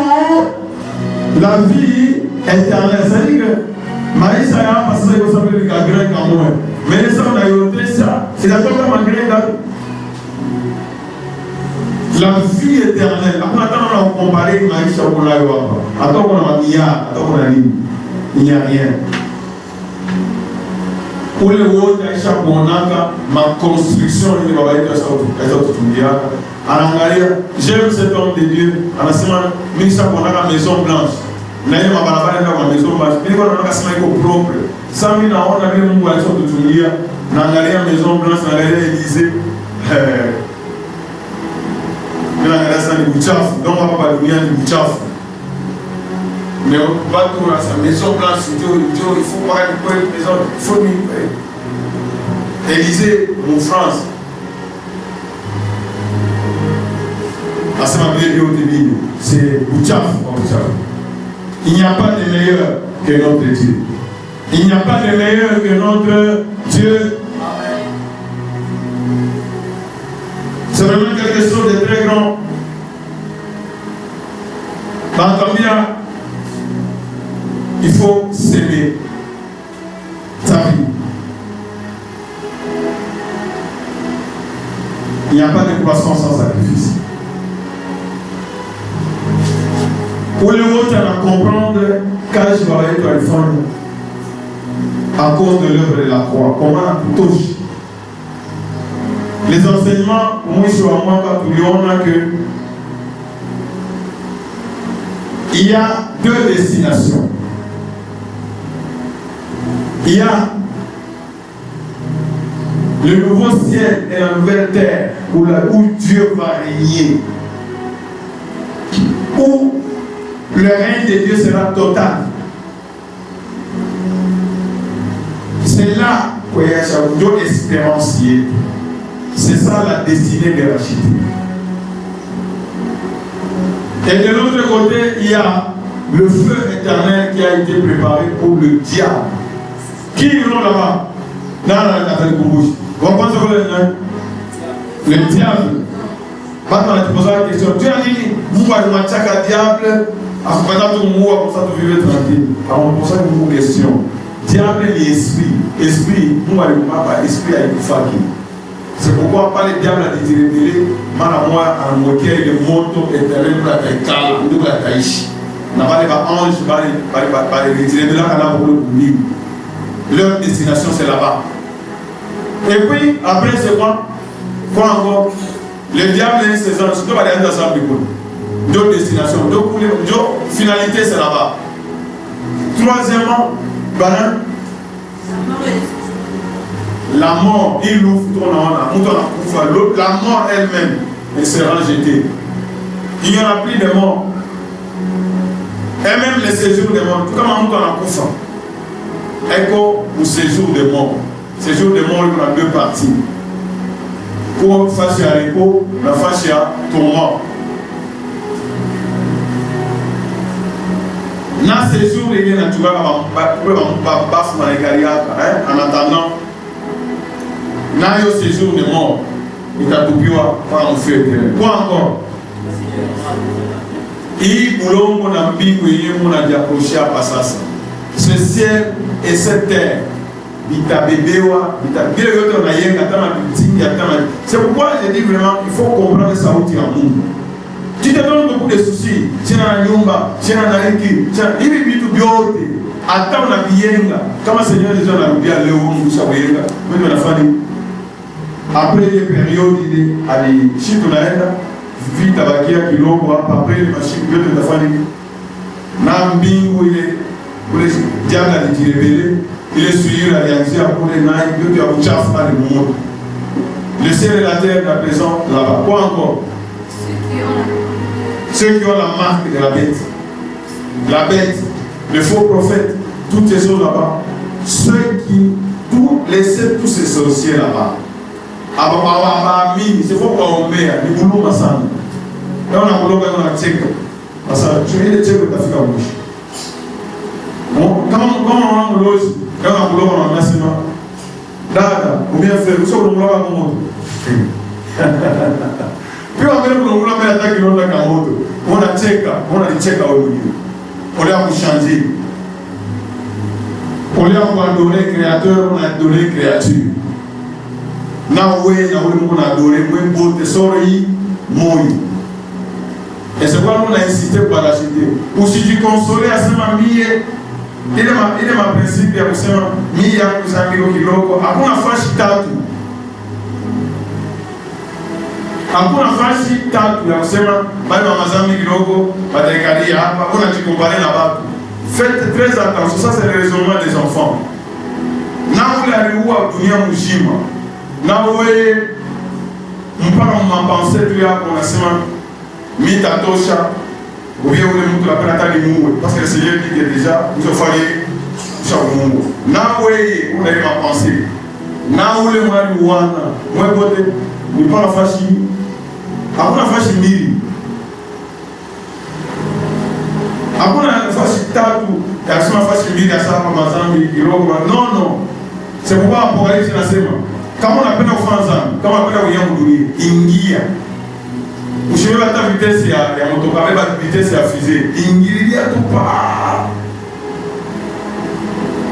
la vie éternelle. C'est-à-dire que maïs à un parce que vous savez que grain comme moi. Mais les gens n'ont pas ça. C'est la chose comme un grain. La vie éternelle. Après, on a comparé maïs à Boulaïwa. Attends qu'on a mis, attends qu'on a mis. Il n'y a rien. Pour les autres, ma construction, j'aime cet homme de Dieu. En la semaine, la maison blanche. Ma maison blanche. Mais on a une propre. Ça, on a vu une voiture de Tunia. On a une maison blanche, on a une Élysée. On a une bouchaf. Donc, on va pas donner une bouchaf. Mais on va tout à sa maison blanche, il faut voir une maison, il faut une Élysée, en France. C'est Bouchaf. Il n'y a pas de meilleur que notre Dieu. Il n'y a pas de meilleur que notre Dieu. C'est vraiment quelque chose de très grand. Dans combien il faut s'aimer sa vie. Il n'y a pas de croissance sans sacrifice. Pour les autres, à comprendre quand je vais aller à l'éfond à cause de l'œuvre de la croix, comment on touche. Les enseignements, moi je suis à moi quand on a que il y a deux destinations. Il y a le nouveau ciel et la nouvelle terre où Dieu va régner. Où le règne de Dieu sera total. C'est là qu'il y a une espérance. C'est ça la destinée de Rachid. Et de l'autre côté, il y a le feu éternel qui a été préparé pour le diable. Qui iront là-bas? Dans la bouche. Vous comprenez ce que le diable. Maintenant, tu poses la question. Tu as dit, vous allez matcher le diable, après tout le monde, comme ça, tu vivez tranquille. Alors, on pose une question. Diable et l'esprit. Esprit, nous allons pas, esprit a été fatigué. C'est pourquoi pas le diable a dit révélé, moi, à moquer le moto éternel pour la taille, pour la taille. On n'a pas les anges, pas les retirer de là, on a pour le public. Leur destination, c'est là-bas. Et puis, après, c'est quoi? Quoi encore? Le diable et ses anges, surtout les ensemble de d'autres destinations. Donc, finalité, c'est là-bas. Troisièmement, la mort, il ouvre, la mort elle-même, elle sera jetée. Il n'y aura plus de mort. Et même les séjours de mort, tout comme on a couffé. Écho ou séjour de mort. Séjour de mort, il y a deux parties. Pour face à l'écho, la face à tourment. Dans ces jours, il y a un naturel en attendant. Dans ce séjour de mort, il y a tout pu faire un feu. Quoi encore? Il boulot a mis on a approché à Passas. Ce ciel et cette terre, c'est pourquoi je dis vraiment qu'il faut comprendre ça où tu es en monde. Tu te donnes beaucoup de soucis. Tu es dans la nyumba, tu es dans la équipe, il vit tout bien. Attends la bienga. Comment Seigneur les gens ont bien le haut, nous savons bien. Après les périodes, il est allé chez ton aide, vite à la guerre qui l'ont après les machines de la famille. Nambi où il est, où les diables a été révélé, il est suivi la réaction pour les nains, il a un chaf dans le monde. Le ciel et la terre à présent là-bas. Quoi encore? Ceux qui ont la marque de la bête, le faux prophète, toutes ces choses là-bas. Ceux qui, laissez tous ces sorciers là-bas. C'est pourquoi on met, les boulots ensemble. Et on a boulot on a tchèque. Parce que tu es le tchèque de ta fille à bouche. Comment on a loge, quand on a boulot on a nassement. Dada, ou bien faire, vous savez, on a un moto. Puis on a fait un attaque dans la moto. On a tchèque, on a dit tchèque à Olivier. On a changé. On lui a adoré créateur, on a adoré créature. Naoué, on a adoré, on a adoré, et c'est pourquoi on a insisté pour l'acheter. Ou si tu consoles à ce moment, il est ma principe, il y a aussi un milliard de amigos qui l'ont. Après, on a fait tatu. Après, on a fait tatu. Il y a aussi un ami qui l'ont. On a dit comparer là-bas. Faites très attention, ça c'est le raisonnement des enfants. Naoué, la rue, Dunia Mujima. Naoué, on parle en pensée, tu as pour la semaine. Mita tosha, ou bien on la plata de mou, parce que le Seigneur dit que déjà, nous avons fallu chaque mou. Naoué, on a eu ma pensée. Naoué, on a eu Wana, moi, côté, nous pas la fachi, après la fachi miri. Après la fachi tatou, et après la fachi miri, à ça, Mazambi, non, non. C'est pourquoi Apocalypse est la comment on appelle aux Français, comment on appelle aux Yamoudouris, Ingia. Vous savez la vitesse et la motocar, la vitesse et la fusée. Il y a tout pas.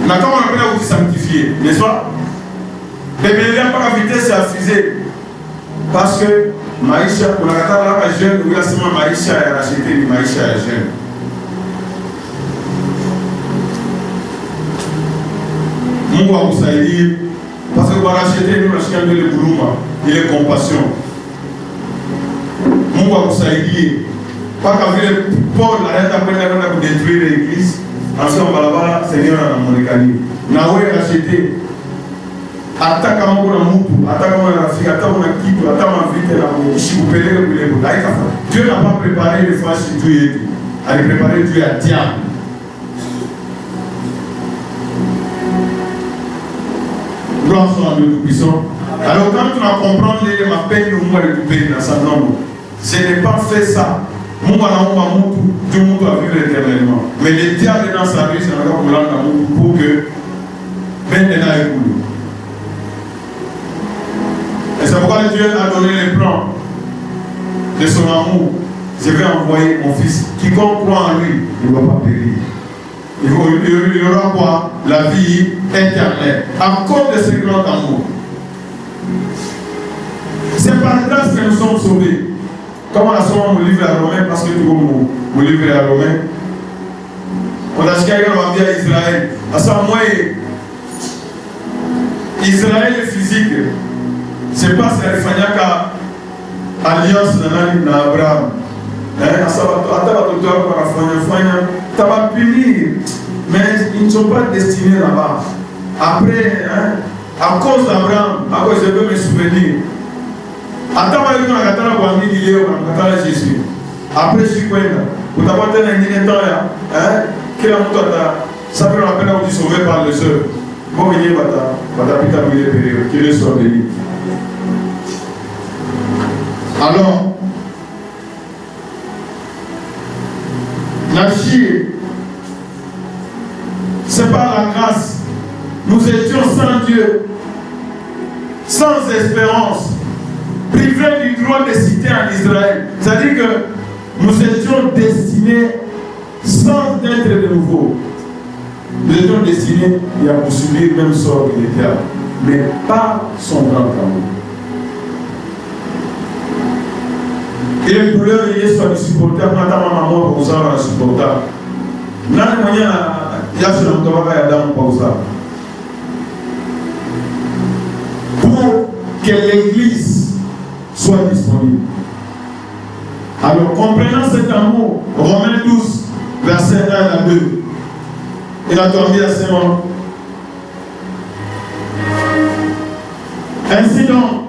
Mais comment on appelle à vous sanctifier, n'est-ce pas? Mais il n'y a pas la vitesse et la fusée. Parce que Maïcha, pour la jeune, oui, c'est Maïcha a acheté du Maïcha à jeune. Moi, vous savez dire, parce que pour acheter, nous achetons le boulot, il est compassion. Moi, vous savez dire, Pas qu'avec Paul arrête après pour détruire l'église. Ensuite, on va là-bas, Seigneur, on a mon écali. Naoué a acheté. Attaque à mon moutou, attaque à mon fille, attaque à mon équipe, attaque à ma vie, Dieu n'a pas préparé les fois chez Dieu. Il a préparé Dieu à diable. Gloire soit à Dieu Tout-Puissant. Alors quand tu vas comprendre ma peine de moi de tout pays dans sa nom, je n'ai pas fait ça. Dieu a vivre éternellement. Mais le diable est dans sa vie, c'est pour que maintenant il coule. Et c'est pourquoi Dieu a donné les plans de son amour. Je vais envoyer mon fils. Quiconque croit en lui, il ne va pas périr. Il aura quoi? La vie éternelle. À cause de ce grand amour. C'est par grâce que nous sommes sauvés. Comme on a souvent mon livre à Romain, parce que tu vois mon livre à Romain. On a dit qu'on va dire à Israël. À ça, moi, Israël est physique. C'est pas si elle fait une alliance dans Abraham. À ça, ça va punir. Mais ils ne sont pas destinés là-bas. Après, à cause d'Abraham, à cause je peux me souvenir. Jésus. Après, je suis quoi? Vous avez un temps, quel amour ça peut rappeler qu'on dit sauvé par le seul. Bon, venez, qu'il le soit béni. Alors, la chier, c'est par la grâce. Nous étions sans Dieu, sans espérance, privés du droit de citer en Israël. C'est-à-dire que nous étions destinés sans être de nouveau. Nous étions destinés à subir le même sort que le diable, mais pas son grand amour. Et les douleurs liées soit du supporter, quand ma maman pour ça, on supporter. Là, il y a ce nom pour ça. Pour que l'église soit disponible. Alors, comprenant cet amour, Romains 12, verset 1 à 2, il a tombé à ce moment. Ainsi donc,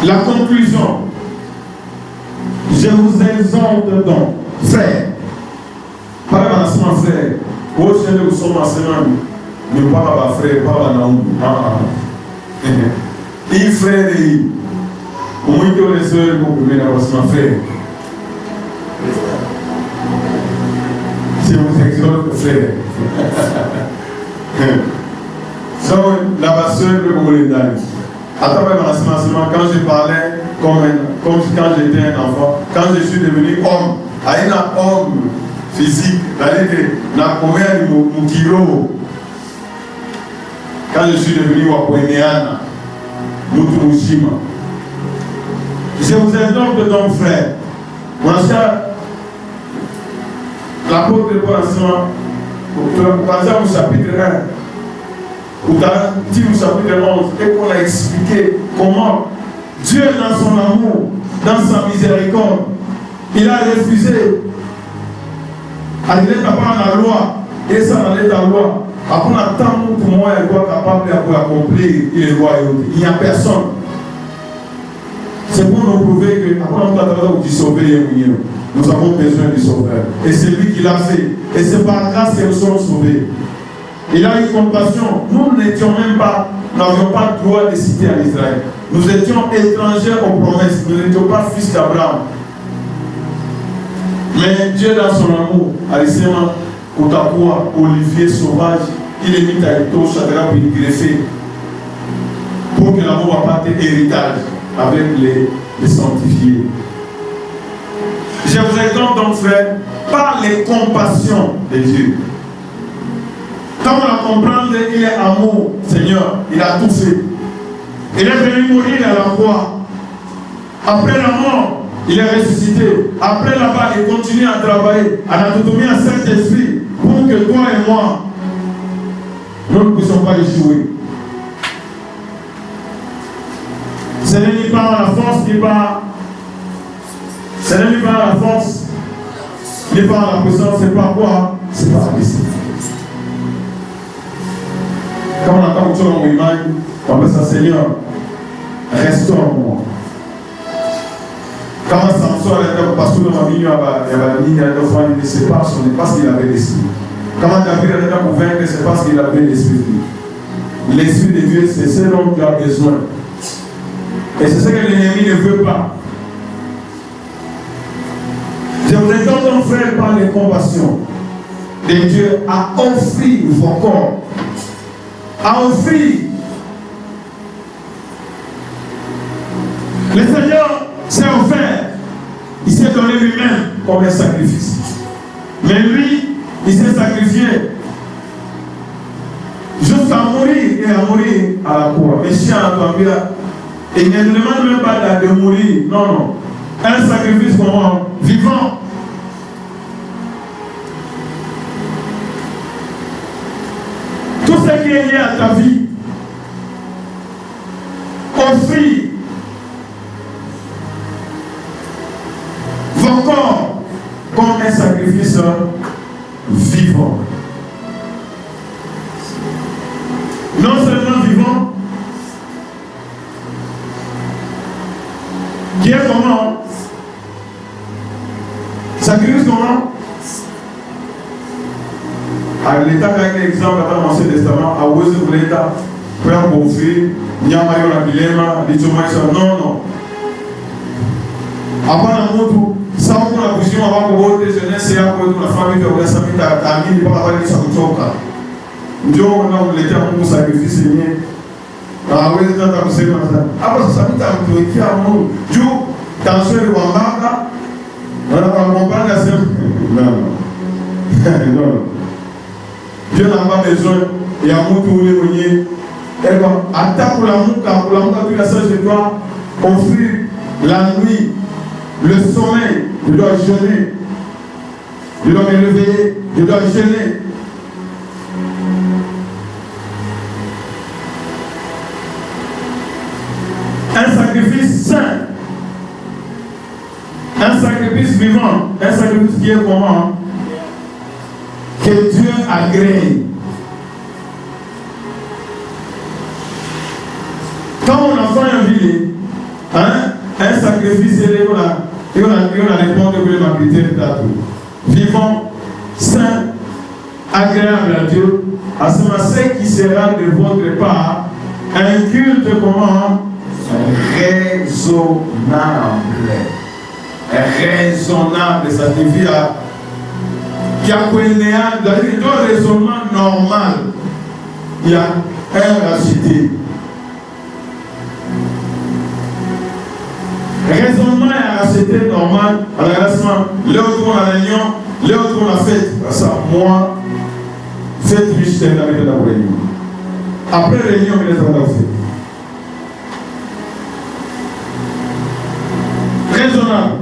la conclusion, je vous exhorte donc, frère, pas l'enseignement frère, au chef de son enseignement, ne pas frère, pas Naoum. Il frère, au moins que les soeurs vont venir à l'enseignement frère. Je vous exhorte, frère. Donc, la passeuse peut vous les donner. À travers l'enseignement, quand je parlais comme quand j'étais un enfant, quand je suis devenu homme, à un homme physique, c'est-à-dire que na combien mon kilo, quand je suis devenu Wapoeneana, Mutumushima. Je vous exhorte donc, frère, l'apôtre Paul au chapitre 1. Ou dans chapitre 11, et qu'on a expliqué comment Dieu, dans son amour, dans sa miséricorde, il a refusé à aller par la loi, et ça dans la loi. Après, on attend pour moi, elle doit capable d'accomplir les lois. Il n'y a personne. C'est pour nous prouver que, après, on doit sauver nous avons besoin du sauveur. Et c'est lui qui l'a fait. Et c'est par grâce que nous sommes sauvés. Il a eu compassion. Nous n'étions même pas, n'avions pas le droit de citer en Israël. Nous étions étrangers aux promesses. Nous n'étions pas fils d'Abraham. Mais Dieu, dans son amour, a laissé Olivier sauvage, il est mis à Eto, Chadra pour y greffer. Pour que l'amour va partir héritage avec les sanctifiés. Je vous exhorte donc, frère, par les compassions de Dieu. Quand on a compris qu'il est amour, Seigneur, il a tout fait. Il est venu mourir à la croix. Après la mort, il est ressuscité. Après là-bas, il continue à travailler. On a tout mis à Saint-Esprit pour que toi et moi, nous ne puissions pas échouer. Ce n'est ni par la force, ni par... Ce n'est ni par la force, ni par la puissance, c'est par quoi? C'est par l'esprit. Quand on entend quelque chose dans l'image, on va dire, Seigneur, restaure-moi. Quand Samson était pasteur dans ma vie, il y avait une ligne, il ne sait pas, ce n'est pas ce qu'il avait l'esprit. Quand David était convaincu, c'est parce qu'il avait l'esprit. L'esprit de Dieu, c'est ce dont tu as besoin. Et c'est ce que l'ennemi ne veut pas. Je vous exhorte, mon frère, par les compassions de Dieu à offrir vos corps. À offrir. Le Seigneur s'est offert. Il s'est donné lui-même comme un sacrifice. Mais lui, il s'est sacrifié jusqu'à mourir et à mourir à la croix. Mais si on a il ne demande même pas de mourir. Non, non. Un sacrifice comment? Vivant. Tout ce qui est lié à ta vie, offrir vos corps comme un sacrifice vivant. Non seulement vivant, qui est comment? Sacrifice comment? L'État a un exemple dans l'Ancien Testament, à Wose pour l'État, pour un bon fils, Nyamayo la Bilema, non, non. Avant la moto, ça on a position avant que votre jeunesse et après la famille de la famille à Mille, pas avoir les sacrifices. Dieu, on a l'État pour sacrifice, ah oui, c'est un peu ça. Après ça, ça m'a dit à mon Dieu, dans ce Rwanda, on a pas compris la scène. Non, non. Dieu n'a pas besoin. Et à mon tour, elle va attaquer pour la mouka, tu la sage de toi, offrir la nuit, le sommeil, je dois jeûner. Je dois me réveiller, je dois jeûner. Un sacrifice saint, un sacrifice vivant, un sacrifice qui est comment? Que Dieu agrée. Quand on enfant est en ville, un sacrifice, il va répondre que ma critère est vivant, saint, agréable à Dieu, à ce moment qui sera de votre part un culte comment? Raisonnable. Raisonnable, ça signifie qu'il y a un raisonnement normal. Il y a un racheté. Raisonnement et racheté normal. À l'agacement, l'autre on a la réunion, l'autre on a fête. Ça, moi, fête riche, c'est la réunion. Après réunion, il est en train de faire. Raisonnable.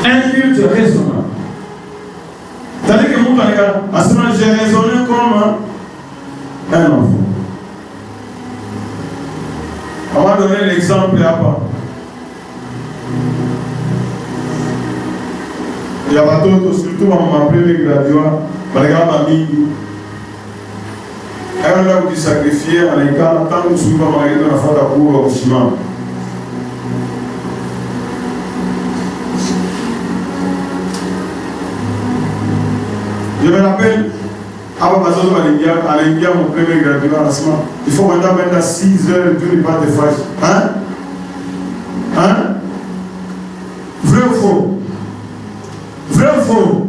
Un culte raisonnable. C'est-à-dire que moi, à ce moment, j'ai raisonné comme un enfant. On va donner l'exemple là-bas. Il y a pas d'autres, surtout dans ma première graduat, par exemple, ma mie. Elle a voulu sacrifier en écart, tant que je suis pas marié dans la fête à cour au ciment. Je me rappelle, avant ma zone à l'India, mon premier graduat à ce moment, il faut maintenant mettre à 6 heures, Dieu n'est pas de fâche. Hein? Hein? Vrai ou faux? Vrai ou faux?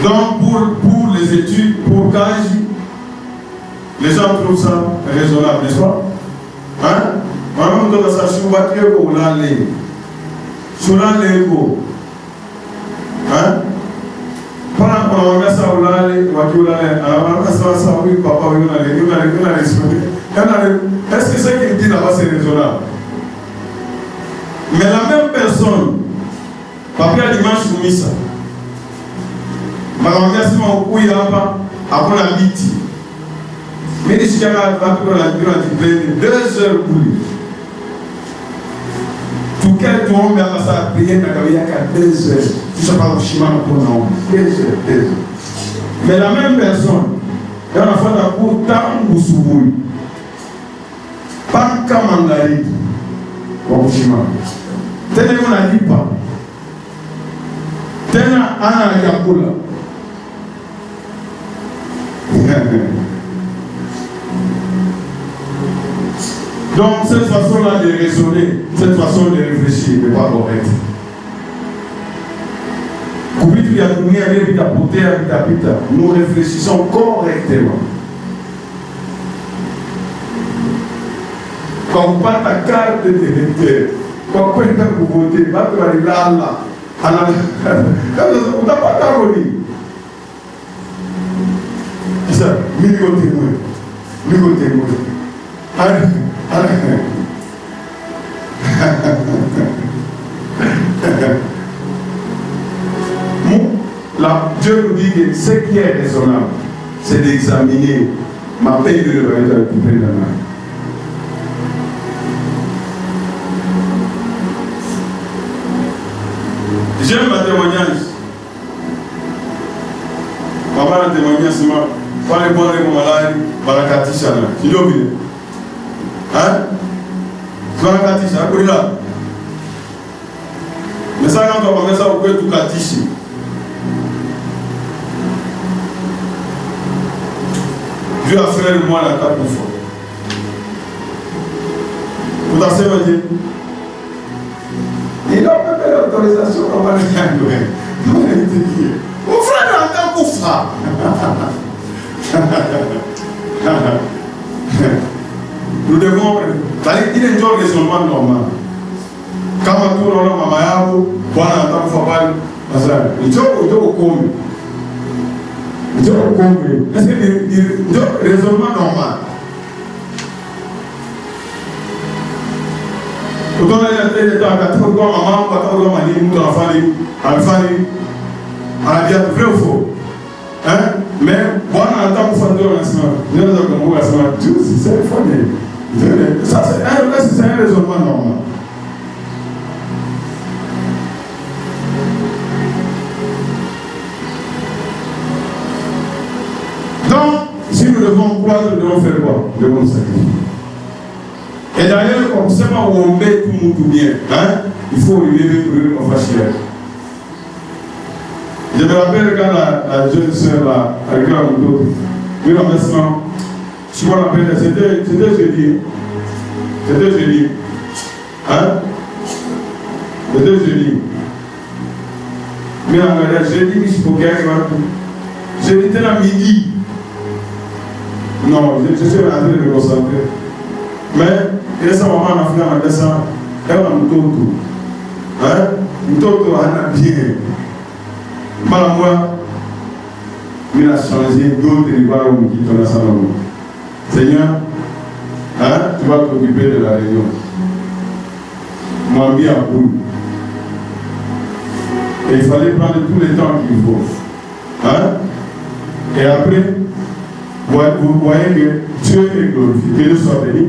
Donc, pour les études, pour Kaji, les gens trouvent ça raisonnable, n'est-ce pas? Hein? Moi-même, je dois savoir si vous battez ou l'allez. Sur l'allez, hein? Pendant qu'on a ça au lait, alors on a ça, oui, papa, oui, on a les est-ce que ce qu'il dit là-bas c'est raisonnable? Mais la même personne, papa a dimanche pour missa. Ma mère s'est dit, après la midi. Mais si quelqu'un a fait la 2 heures pour lui. Tout quel monde a passé à payer, mais il y a qu'à 2 heures. Je ne sais pas où je suis, 2 heures. Mais la même personne, elle a fait la cour tant ou souvent. Pas comme en Gaï. Comme je Tenez, on n'a dit pas. Tenez, on a dit donc cette façon-là de raisonner, cette façon de réfléchir n'est pas correcte. Nous réfléchissons correctement. Quand vous parlez ta carte d'électeur, quand vous votez, vous allez là. Vous n'avez pas d'arroni. C'est ça, milieu témoin. Là, Dieu nous dit que ce qui est raisonnable, c'est d'examiner ma paix de récupérer la main. J'aime ma témoignage. Maman a témoigné ce matin. Quand les bons sont malades, Barakatisha. Tu l'as oublié? Hein? Barakatisha, à quoi là? Mais ça, quand on va mettre ça, on peut tout katishi. Dieu a fait le mois la 4 fois. Vous t'en savez dire? Il a même l'autorisation qu'on va le faire. Mon frère est en tant que frère. Nous devons. Il est un raisonnement normal. Quand on tourne dans ma maman, on a un temps pour faire. Il est au comble. Est-ce que le raisonnement normal? Quand on a été à maman, on a dit vrai ou faux? Hein? Mais, on a un temps pour faire de l'enseignement. Nous avons un c'est ça, c'est un raisonnement normal. Donc, si nous devons croire, nous devons faire quoi? Nous devons nous sacrifier. Et d'ailleurs, comme ça, on met tout le monde bien. Hein? Il faut lever pour eux qu'on fasse chier. Je me rappelle quand la jeune soeur avec la moto, le remerciement, ce qu'on appelle, c'était jeudi. C'était jeudi. Hein? C'était jeudi. Mais en regardant, jeudi, je suis pour quelqu'un. Jeudi, c'était à midi. Non, je suis en train de me concentrer. Mais, il y a sa maman en Afrique, en descend, elle a un toto. Hein? Un toto, elle a bien. Par moi, il a changé d'autres rivages qui sont dans sa langue. Seigneur, hein, tu vas t'occuper de la région. Moi, bien à bout. Et il fallait prendre tout le temps qu'il faut. Hein? Et après, vous voyez que Dieu est glorifié. Que Dieu soit béni.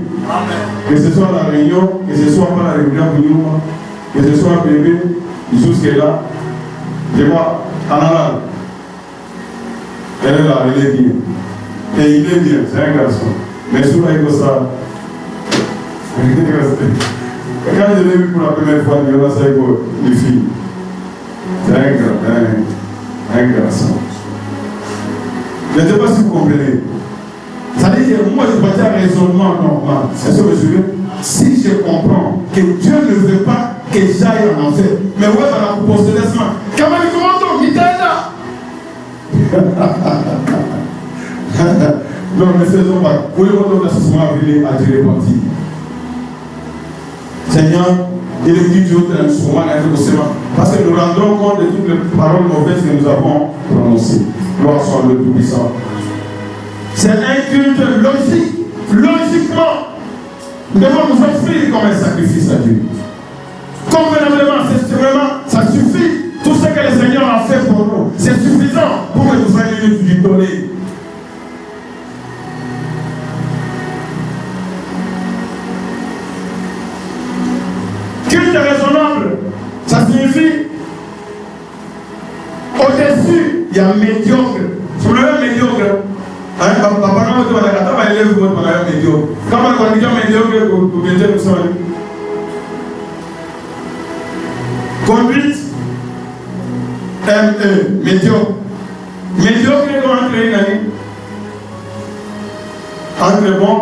Que ce soit la réunion, que ce soit pas la réunion, que ce soit bébé, jusque-là. Je vois, Anna, elle est là, elle est bien. Et il est bien, c'est un garçon. Mais souvent, il faut ça. Quand je l'ai vu pour la première fois, il y a une fille. C'est un garçon. Je ne sais pas si vous comprenez. Ça veut dire que moi, je partais à un raisonnement normal. Est-ce que vous suivez? Si je comprends que Dieu ne veut pas que j'aille en enfer, mais ouais, ça va vous poser des mains. Comment il commence donc? Il est là. Non, mais faisons pas. Vous voulez voir notre association à tirer parti. Seigneur, il est dit Dieu de l'instrument, parce que nous rendons compte de toutes les paroles mauvaises que nous avons prononcées. annoncé. Gloire soit le Tout-Puissant. C'est un culte logique. Logiquement, nous devons nous offrir comme un sacrifice à Dieu. Convenablement, c'est vraiment, ça suffit. Tout ce que le Seigneur a fait pour nous, c'est suffisant pour que nous soyons du donner. Culte raisonnable, ça signifie au-dessus, il y a médiocre. Sur le médiocre, papa, quand vous avez élève votre médiocre. Quand vous avez médiocre, vous mettez le sol. Conduite, médiocre. Médiocre, c'est entre une année. Entre le bon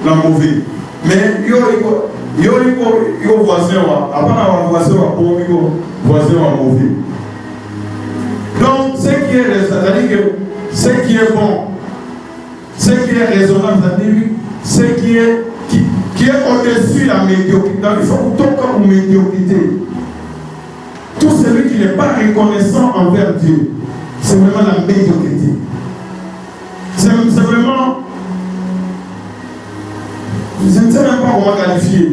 et le mauvais. Mais il y a un voisin, après avoir voisin, voisin mauvais. Donc, ce qui est, c'est-à-dire que ce qui est bon, ce qui est raisonnable, c'est-à-dire ce qui est au-dessus de la médiocrité. Donc, il faut tout comme médiocrité. Tout celui qui n'est pas reconnaissant envers Dieu, c'est vraiment la médiocrité. C'est vraiment. Je ne sais même pas comment qualifier.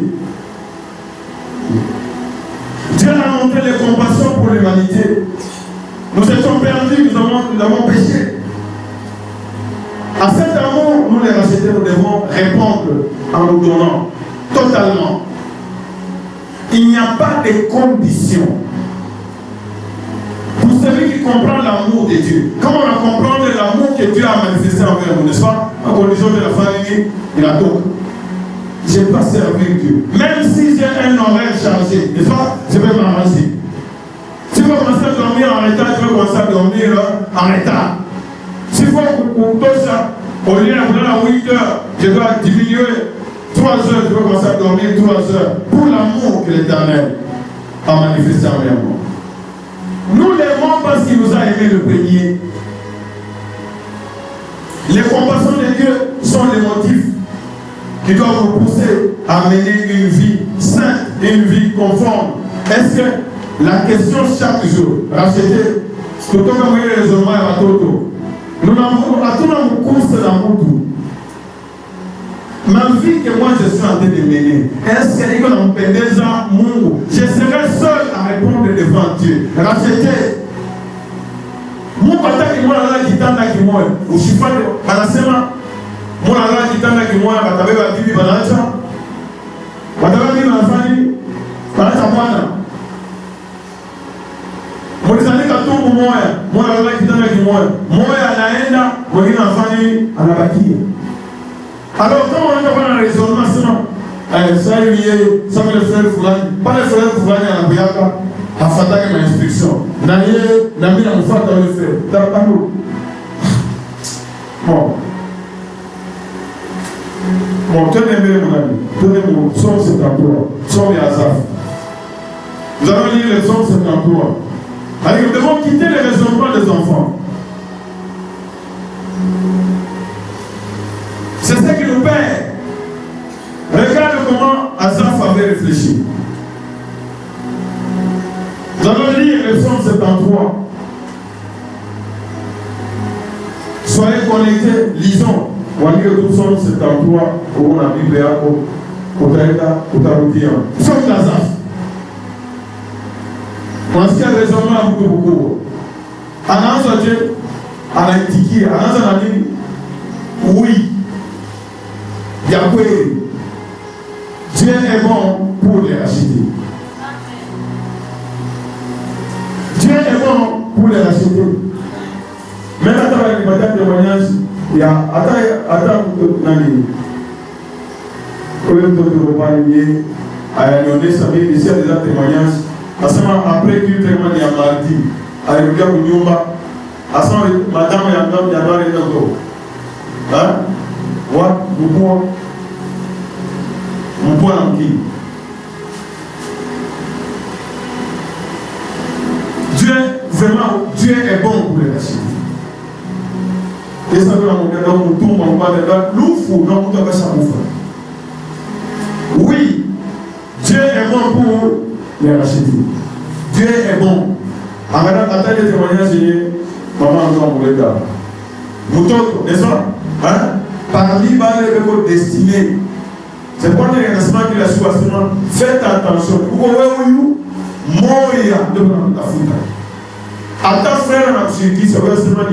Dieu a montré les compassions pour l'humanité. Nous étions perdus, nous avons péché. À cet amour, nous les racheter, nous devons répondre en nous donnant totalement. Il n'y a pas de condition. Pour celui qui comprend l'amour de Dieu, comment on comprend l'amour que Dieu a manifesté envers nous, n'est-ce pas? En condition de la famille, il a tout. Je ne vais pas servir Dieu. Même si j'ai un horaire chargé, n'est-ce pas? Je vais m'arranger. Si vous commencez à dormir en retard, je vais commencer à dormir en retard. Si vous touchez ça, au lieu de 8 heures, je dois diminuer 3 heures, je vais commencer à dormir 3 heures. Pour l'amour que l'Éternel a manifesté envers nous. Nous l'aimons parce qu'il nous a aimé le premier. Les compassions de Dieu sont les motifs qui doivent nous pousser à mener une vie sainte et une vie conforme. Est-ce que la question chaque jour, racheter, tout le temps les raisonnements à Toto, nous avons à tout le course dans tout. Ma vie que moi je suis en train de mener, est-ce que je serai seul à répondre devant Dieu? Racheter. Mon papa qui moi là qui t'a qui moi, ou je suis pas banasema, moi là qui t'a qui moi, batabe ba bibi banacha, batabe bibi banafani, banacha mwana. Mwisani katungu moya là qui t'a qui moi anaenda, mwingine anafani anabakia. Alors, quand on est dans le raisonnement, ça y est, ça me le frère Foulani, pas le frère Foulani à la Bouyaka, à Fatah ma instruction. Naye, Nami n'a pas dans le fait. T'as bon. Bon, tenez-moi mon ami, tenez-moi, Somme 73, Somme et Azaf. Nous allons lire le Somme 73. Alors, nous devons quitter les raisonnements des enfants. C'est ce qui nous perd. Regarde comment Azaf avait réfléchi. Nous allons lire le Psaume 73. Soyez connectés, lisons. On va lire le Psaume 73 pour la Bible pour Taroudian. Psaume d'Azaf. On a ce raisonnement beaucoup. Ananza Dieu, Anaitiki, Ananza Nani, oui. Yahweh, Dieu est bon pour les racheter. Dieu est bon pour les racheter. Même à la bataille de témoignage, il y a attends, Nani. Au lieu de reparler, à Lyonnais, ça veut dire ici, il y a déjà témoignages. Après qu'il témoigne, il y a mardi, à Lyonnais, au Nyumba, à ce moment, madame, il y a un homme, il y a un homme, hein? What? Mon point en qui? Dieu, vraiment, Dieu est bon pour les racheter. Et ça veut dire que nous tombe en bas de là, l'oufou, non, nous devons ça ouvrir. Oui, Dieu est bon pour les racheter. Dieu est bon. En regardant la taille des témoignages, Maman nous a voulu là. Moutoto, n'est-ce pas? Parmi les vos destinés. C'est pour le restaurant qu'il a choisi. Faites attention. Vous voyez où Moria de la Fouta. À ta frère, on a dit sur le restaurant.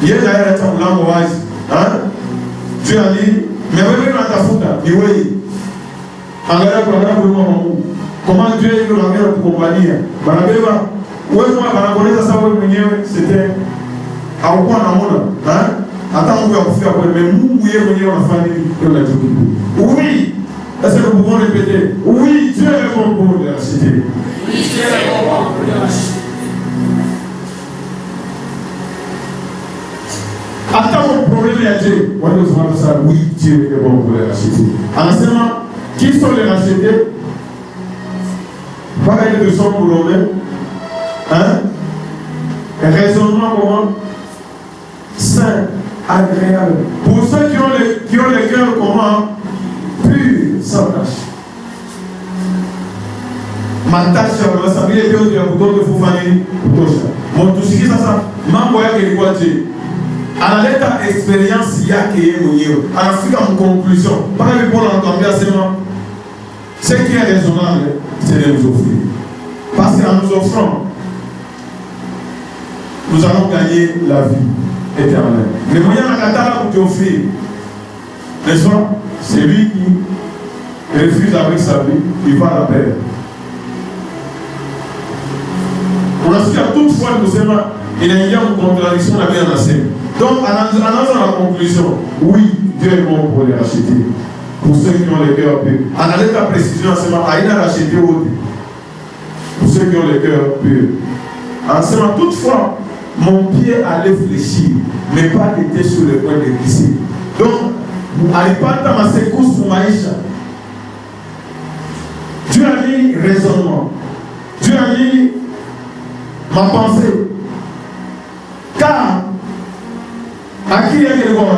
Il y a d'ailleurs un langage. Tu as dit, mais vous voyez dans ta Fouta. Il voyez. En regardant pour la maman. Comment Dieu est le langage pour compagnie. Banabeba. Oui, moi, Banabonesa, ça c'était. À quoi on a attends, on va faire quoi? Mais nous, oui, on a famille. Oui. Est-ce que nous pouvons répéter? Oui, Dieu est bon pour la cité. Oui, Dieu est bon pour la cité. Attends, mon problème est Dieu. On nous demande ça. Oui, Dieu est bon pour la cité. En enseignement, qui sont les rachetés? Pas qu'il y ait de son pour l'homme. Raisonnement comment? Saint, agréable. Pour ceux qui ont les cœurs comment? Pur, sans tâche. Ma tâche, je vais savoir que Dieu a bouton de vous famille. Mon tout ce qui ça, ma moya que quoi Dieu. À l'état expérience, il y a qui est mon à la fin de conclusion. Par exemple, pour l'entendre seulement, ce qui est raisonnable, c'est de nous offrir. Parce qu'en nous offrant, nous allons gagner la vie éternelle. Les moyens à Qatar pour t'offrir, n'est-ce pas? C'est lui qui refuse avec sa vie, il va la perdre. On a su qu'à toute fois, il y a une contradiction à bien assez. Donc, en allant la conclusion, oui, Dieu est bon pour les racheter. Pour ceux qui ont les cœurs purs. En allant la précision, il a racheté autre. Pour ceux qui ont les cœurs purs. En ce moment, toutefois, mon pied allait fléchir, mais pas était sur le point de glisser. Donc, alipata ma secousse pour Maïcha. Dieu a mis raisonnement. Dieu a mis ma pensée. Car, à qui est le voir?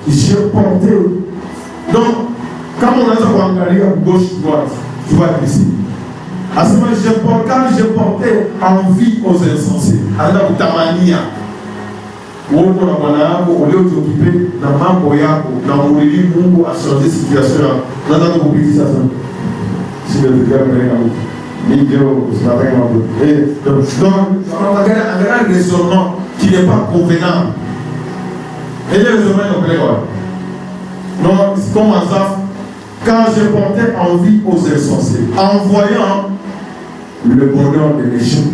J'ai porté. Donc, quand on a ça pour engager à gauche, droite, tu vas glisser. À ce moment, quand j'ai porté envie aux insensés, alors Tamania, où on a occupé dans ma boya, dans mon lit, Mungu a changé de situation. On a compris ça. Si le gars me dit, c'est pas donc, on a un raisonnement qui n'est pas convenable. Et le raisonnement est complet. Donc, comme Azaf, quand j'ai porté envie aux insensés, en voyant le bonheur de l'échec.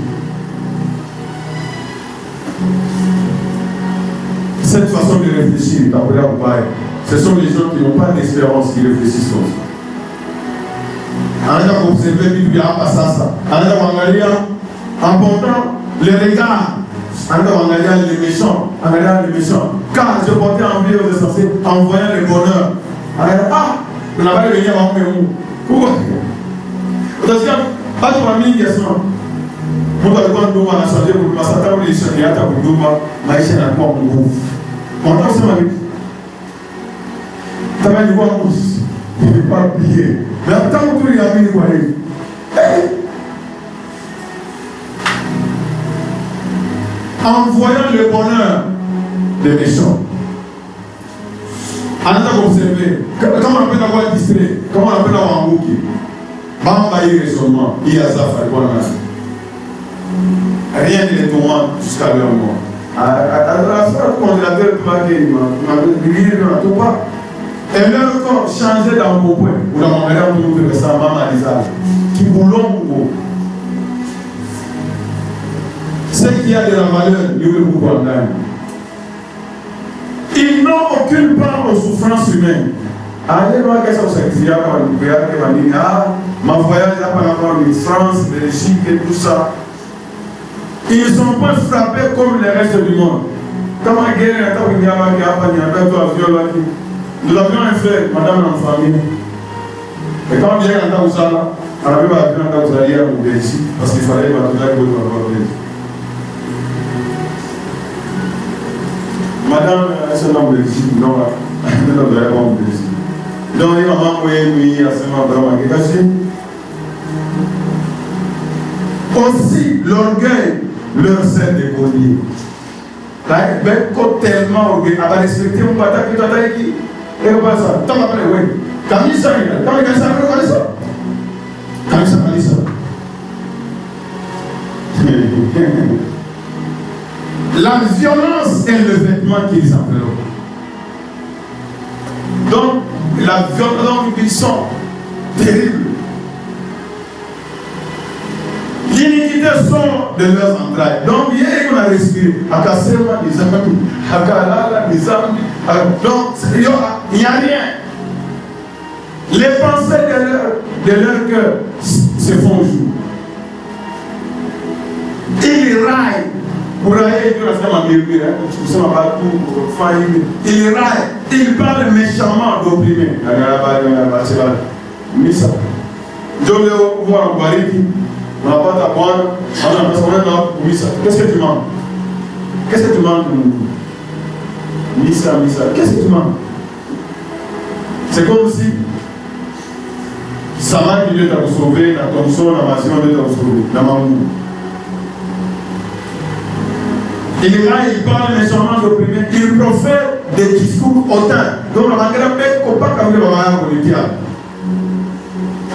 Cette façon de réfléchir, ce sont les gens qui n'ont pas d'espérance qui réfléchissent comme ça. En allant observer Bible, en portant les regards, en allant les méchants, car je portais envie aux insensés en voyant le bonheur. On n'a pas venir avant nous. Pourquoi? Parce que pas de famille qui est sans. Moi, je vais vous changer pour ma sata ou les chariata pour vous, ma chaîne à quoi pour vous. On a aussi ma vie. Tu vas y voir tous. Il n'est pas plié. Mais tant que tu as mis quoi? En voyant le bonheur des méchants. En étant observé, comment on appelle avoir distrait? Comment on appelle avoir embouqué? Bambaye raisonnement, il y a ça, rien ne les tourmente jusqu'à leur mort. À la fin, le congélateur m'a pas. Et même encore changer dans mon point, ou dans mon regard pour nous faire ça, maman Lisa, qui boulons pour ce qui a de la valeur, nous le pouvons condamner. Ils n'ont aucune part aux souffrances humaines. Allez voir qu'est-ce que ça signifie ma voyage là par rapport à France, Belgique et tout ça. Ils ne sont pas frappés comme le reste du monde. Quand la guerre est nous avions un frère, madame en famille. Et quand on vient à Taoussala, on avait un avion à Taoussala au Belgique, parce qu'il fallait que la Belgique. Madame, c'est dans le Belgique, non, elle ne doit pas au Belgique. Donc, il m'a envoyé à ce moment-là, aussi, l'orgueil leur sel de collier. Là, tellement, elle va respecter mon bataille qui t'a dit. Et on va ça. T'as pas parlé, oui. Camille ça, Camille ça, Camille ça. Camille ça, Camille ça. La violence est le vêtement qu'ils enveloppent. Donc, la violence, ils sont terribles. L'iniquité sont de leurs entrailles. Donc, il y a qu'on a respiré. Akasema, les amis, Akalala, les amis. Donc, il n'y a rien. Les pensées de leur cœur se font jour. Ils raillent. Pour railler, ils raillent. Ils parlent méchamment d'opprimés. On n'a pas ta bonne, qu'est-ce que tu manges? Qu'est-ce que tu manges? Missa, qu'est-ce que tu manges? C'est comme si ça va qui doit te sauver, la condition, la maison doit te sauver, la maman. Il parle méchamment d'opprimés, il profère des discours hautains. Donc la manière bête qu'on pas comme le maman pour le diable.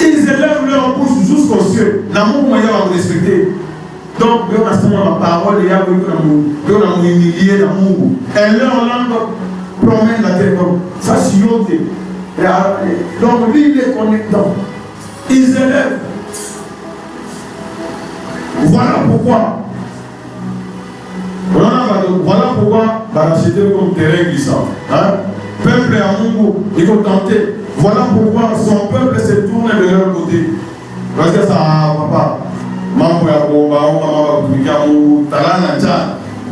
Ils élèvent leur bouche jusqu'aux cieux. L'amour moyen va vous respecter. Donc, on a la parole, il y a un humilié l'amour. Et leur langue promène la terre comme facilité. Donc, lui, il est connectant. Ils élèvent. Voilà pourquoi. Voilà pourquoi va racheter comme terrain glissant. Hein? Peuple et amour, il faut tenter. Voilà pourquoi son peuple se tourne de leur côté. Parce que ça, papa, maman,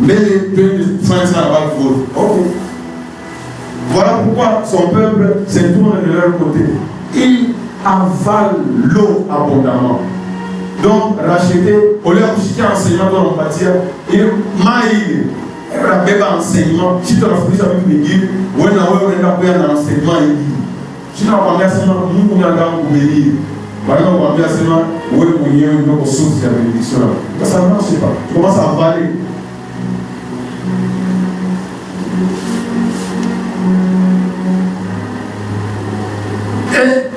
mais les deux frères ça va le ok. Voilà pourquoi son peuple se tourne de leur côté. Il avale l'eau abondamment. Donc, racheter, au lieu de enseignement dans l'empathie, il maille. Il va faire un enseignement. Si tu as fait avec les guides, ou un enseignement, si tu as fait un enseignement, nous allons vous bénir. Par exemple, on va faire un enseignement, où il y a une ressource de la bénédiction. Ça ne marche pas. Tu commences à avaler.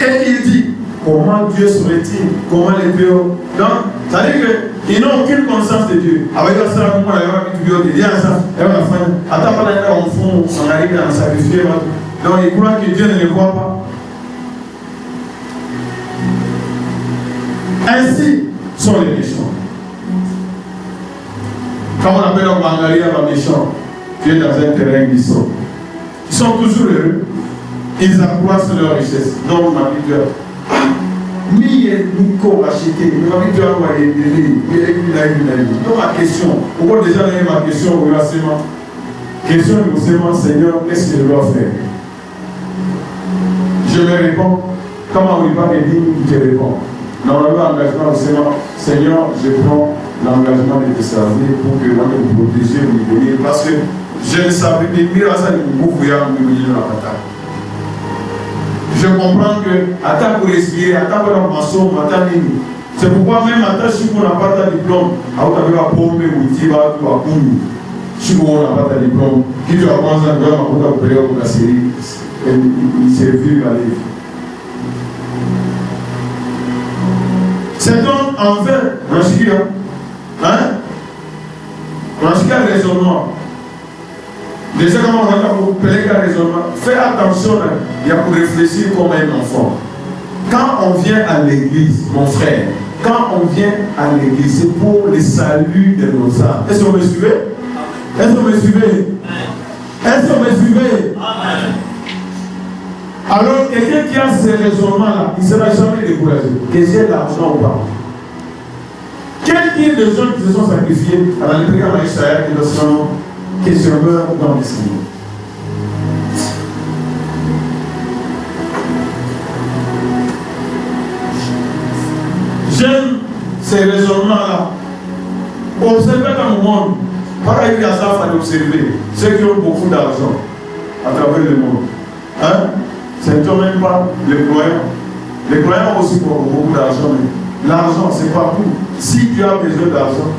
Et il dit, comment Dieu serait-il? Comment les dieux? Donc, ça veut dire qu'ils n'ont aucune conscience de Dieu. Avec ça, comment la loi dit, il y a ça, et on a faim. Attends, pas d'aller en fond, on arrive à sacrifier. Donc, ils croient que Dieu ne les voit pas. Ainsi sont les méchants. Quand on appelle en Bangalia les méchants, tu es dans un terrain glissant. Ils sont toujours heureux. Ils accroissent leur richesse. Donc, ma vie, Nico acheté, ma vie, donc ma question, pourquoi déjà ma question au renseignement? Question du renseignement, Seigneur, qu'est-ce que je dois faire? Je me réponds, comment on ne va pas me dire, je réponds. Normalement, l'engagement au Seigneur, je prends l'engagement de te servir pour que moi vous protéger, vous bénir, parce que je ne savais pas, je comprends que, attends pour respirer, attends pour la maçon, attends mini. C'est pourquoi même attends si on n'a pas de diplôme, à vous avez la pompe, ou tu vas tout à coup, si on n'a pas de diplôme, qui doit commencer à faire ma route pour la série, il s'est vu aller. C'est donc en fait, un raisonnement. Déjà, quand on va vous appeler un raisonnement, fais attention, il y a pour réfléchir comme un enfant. Quand on vient à l'église, mon frère, quand on vient à l'église, c'est pour le salut de nos âmes. Est-ce que vous me suivez? Est-ce que vous me suivez? Est-ce que vous me suivez? Alors, quelqu'un qui a ces raisonnements-là, il ne sera jamais découragé. Que j'ai l'argent ou pas. Quel type de gens qui se sont sacrifiés à la libération d'Israël qui sont que je meurs dans le Seigneur? J'aime ces raisonnements-là. Observez dans le monde. Pareil, il y a ça, il faut observer. Ceux qui ont beaucoup d'argent à travers le monde. Hein? C'est même pas les croyants. Les croyants aussi ont beaucoup d'argent. Mais l'argent, c'est pas tout. Si tu as besoin d'argent,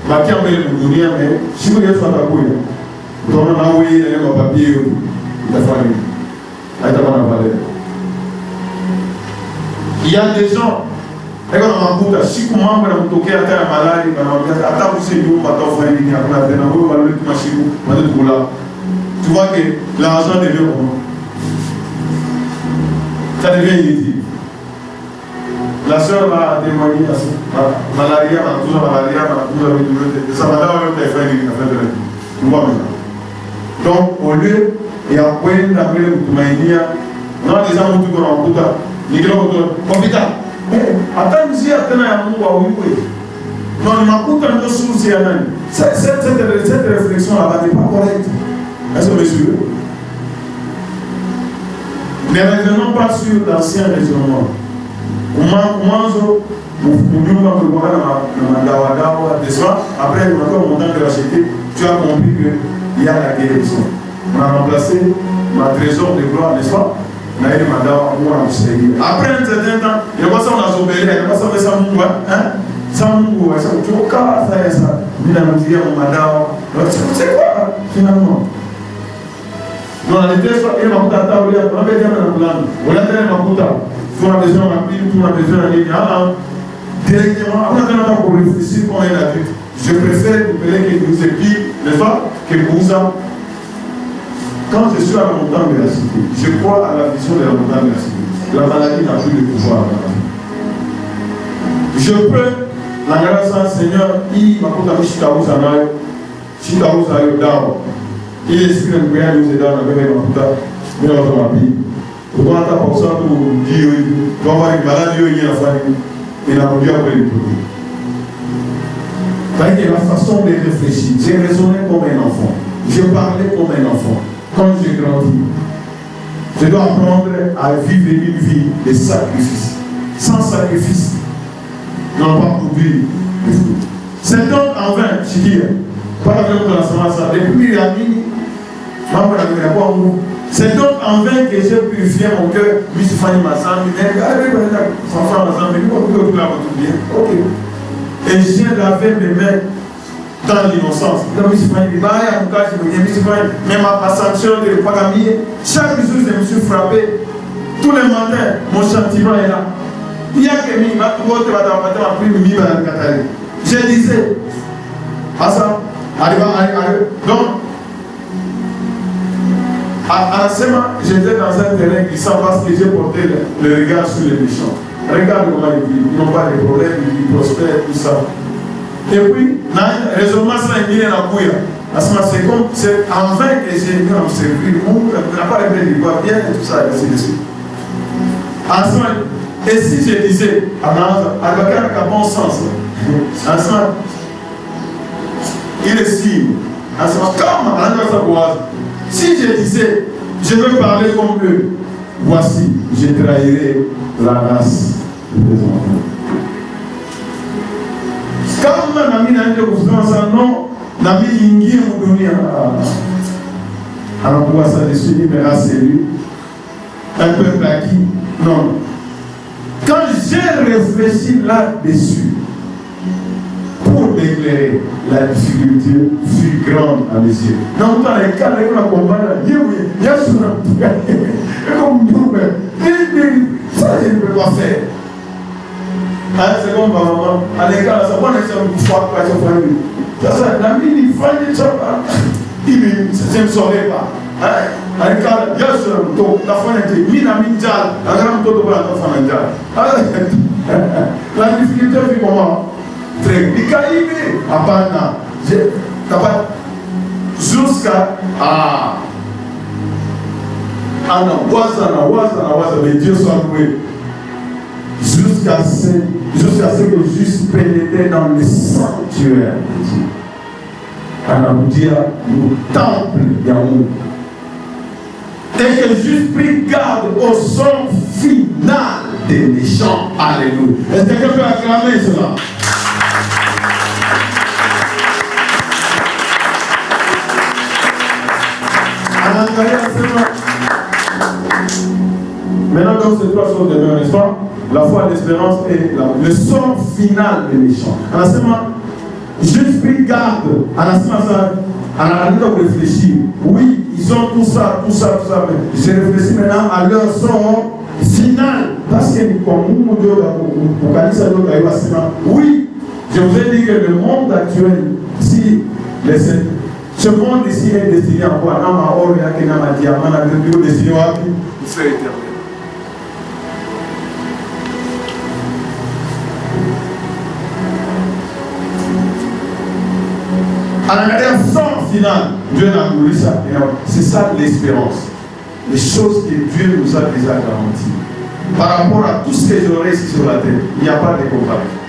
baki ambele dunia mais siku Yesu atakuja utaona na wewe ile mapapie yote itafanya nini haitakuwa na valeur. Il y a des gens eko na makuta siku mambo yanamtokea hata ya malari banamwambia hata usije nyumba atafanya nini hakuna tena wewe wale tumashiko wale tukula. Tu vois que l'argent devient comment? Ça devient inutile. La sœur va témoigner à ça. Malaria, ça va dans le téléphone, tu vois maintenant. Donc, au lieu, et après, d'après le Toumaïnia, on a des gens qui ont un puta, les gens qui ont un hôpital. Attends, si attends, il y a un mot à oui. Non, il m'a coûté un peu sous ces années. Cette réflexion là-bas n'est pas correcte. Est-ce que monsieur? Ne revenons pas sur l'ancien raisonnement. Après, on montant de racheter, tu as compris qu'il y a la guérison. On a remplacé ma trésor de gloire, n'est-ce pas? Après un certain temps, il y a pas ça, on a sobéré, il y a pas ça, mais ça mou, ça mou, ça mou, tu vois, ça y est, ça. Il a dit, on m'a dit, c'est quoi, finalement? Non, on a dit, il m'a coûté à table, on avait dit, on a dit, on a besoin d'un pile, on a besoin d'un ligne. Directement, on a besoin pour réfléchir comme un adulte. Je préfère que vous épis, n'est-ce pas, que vous a. Quand je suis à la montagne de la cité, je crois à la vision de la montagne de la cité. La maladie n'a plus de pouvoir. Je peux, la grâce à Seigneur, il m'a contacté Chitaouza Yodao. Il est que nous voyons nous aider dans la vie. Pour moi, tu as pensé à tout dire, tu vas avoir une maladie, il y a la famille, et la maladie après le produit. C'est la façon de réfléchir. J'ai raisonné comme un enfant. Je parlais comme un enfant. Quand j'ai grandi, je dois apprendre à vivre une vie de sacrifice. Sans sacrifice, nous n'allons pas produire le fruit. C'est donc en vain, je dis, pas la même de la semence, depuis la nuit, c'est donc en vain que j'ai purifié mon cœur, mais je fais ma sang, et j'ai lavé mes mains dans l'innocence. Mais ma sanction de Pagami, chaque jour je me suis frappé, tous les matins, mon sentiment est là. Il y a que je disais, donc, à Sema, j'étais dans un terrain glissant parce que j'ai porté le regard sur les méchants. Regarde comment ils vivent, ils n'ont pas de problème, ils prospèrent, tout ça. Et puis, raisonnement, ça est mis dans la bouille. C'est comme, c'est en vain que j'ai mis à me servir, on n'a pas les mains, il va bien, et tout ça, et ainsi de suite. Et si je disais, avec un bon sens, il est si, comme, si je disais, je veux parler comme eux, voici, je trahirai la race des enfants. Comme un ami n'a pas de non, n'a mis l'ingi ou donné à l'emploi, ça dessus, mais là c'est lui, un peuple acquis. Non. Quand j'ai réfléchi là-dessus, pour m'éclairer, la difficulté fut grande à mes yeux. Dans les cas, on a combattu, il y a sur un ça, je ne peux pas faire. C'est comme maman, à l'écart, ça va être un fois que je fais. Ça, la mine, il fait ça. Je ne saurais pas. À l'écart, il y a sur un tour, la fin était mine à mine, la grande tour de la fin. La difficulté fut comment? Très décalibé. Apana, j'ai capable jusqu'à mais Dieu soit loué. Jusqu'à ce que juste pénétrer dans le sanctuaire de Dieu. Anaboudia, le temple d'amour. Et que juste pris garde au son final des méchants. Alléluia. Est-ce que quelqu'un peut acclamer cela? Maintenant, comme ces trois choses demeurent, n'est-ce pas? La foi, l'espérance et le sort final des méchants. En ce moment, Juste pris garde à la science, à la réfléchir. Oui, ils ont tout ça, mais je réfléchis maintenant à leur sort final. Parce que oui, je vous ai dit que le monde actuel, si ce monde ici est destiné à quoi? Nama or, nama diamant, nama destiné à faire éternel. À la sort finale, Dieu n'a voulu ça. C'est ça l'espérance. Les choses que Dieu nous a déjà garanties. Par rapport à tout ce que j'aurai ici sur la terre, il n'y a pas de comparaison.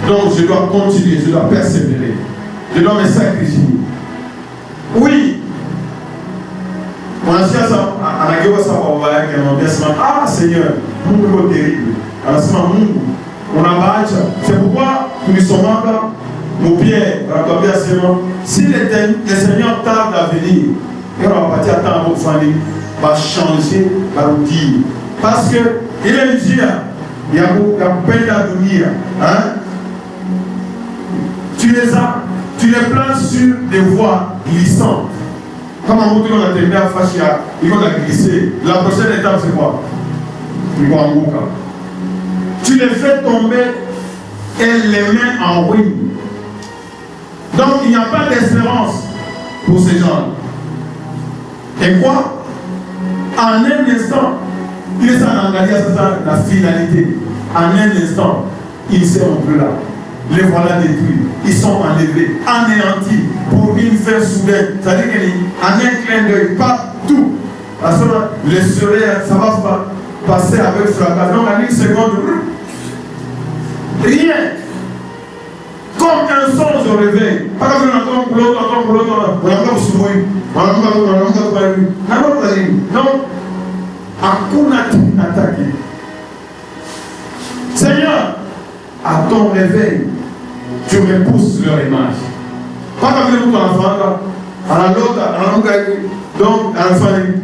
Donc je dois continuer, je dois persévérer. Je dois me sacrifier. Oui. On a dit ça, on a dit ça, ah Seigneur, nous est terrible. On a battu. C'est pourquoi nous sommes là. Mon pied, si le Seigneur tarde à venir, il va partir à temps pour famille, va changer, va nous dire. Parce que il est dit, il y a peine à dormir. Tu les places sur des voies glissantes. Comme on dit, on a terminé à Fachia, ils vont la glisser. La prochaine étape, c'est quoi? Ils vont en Mouka. Tu les fais tomber et les mets en ruine. Donc il n'y a pas d'espérance pour ces gens. Et quoi? En un instant, il est engagé à la finalité. En un instant, ils seront plus là. Les voilà détruits. Ils sont enlevés, anéantis pour une fin soudaine. C'est-à-dire qu'en un clin d'œil, pas tout. Parce que le soleil, ça va passer avec fracas. Donc en une seconde, rien. Comme un songe au réveil. Pas comme on entend pour l'autre, on entend sous lui. Non. Akuna attaqué. Seigneur, à ton réveil, tu repousses leur image. Pas comme ton enfant, à la l'autre, à la donc à la famille.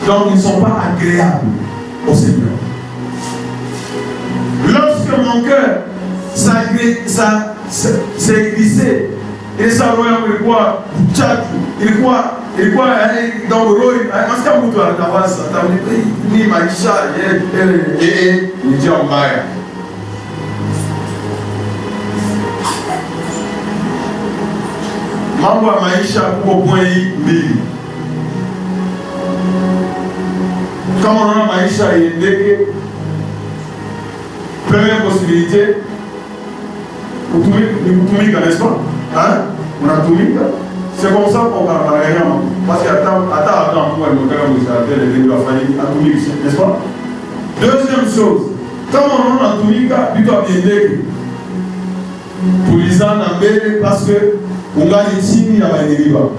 Donc ils ne sont pas agréables au Seigneur. Lorsque mon cœur s'est glissé, et ça il croit, il croit dans le rôle, parce qu'à vous, ni Maïcha, et il dit en Maya. Mambo Maïcha pour point Billy. Comme on a Maïcha et Ndeke, première possibilité, pour tout le monde, n'est-ce pas? On a tout le monde. C'est comme ça qu'on va parler. Parce qu'attends, pour la famille, n'est-ce pas? Deuxième chose, quand on a tout le monde, plutôt bien Ndeke. Pour les ans, parce que on gagne ici, il y a des dérivats.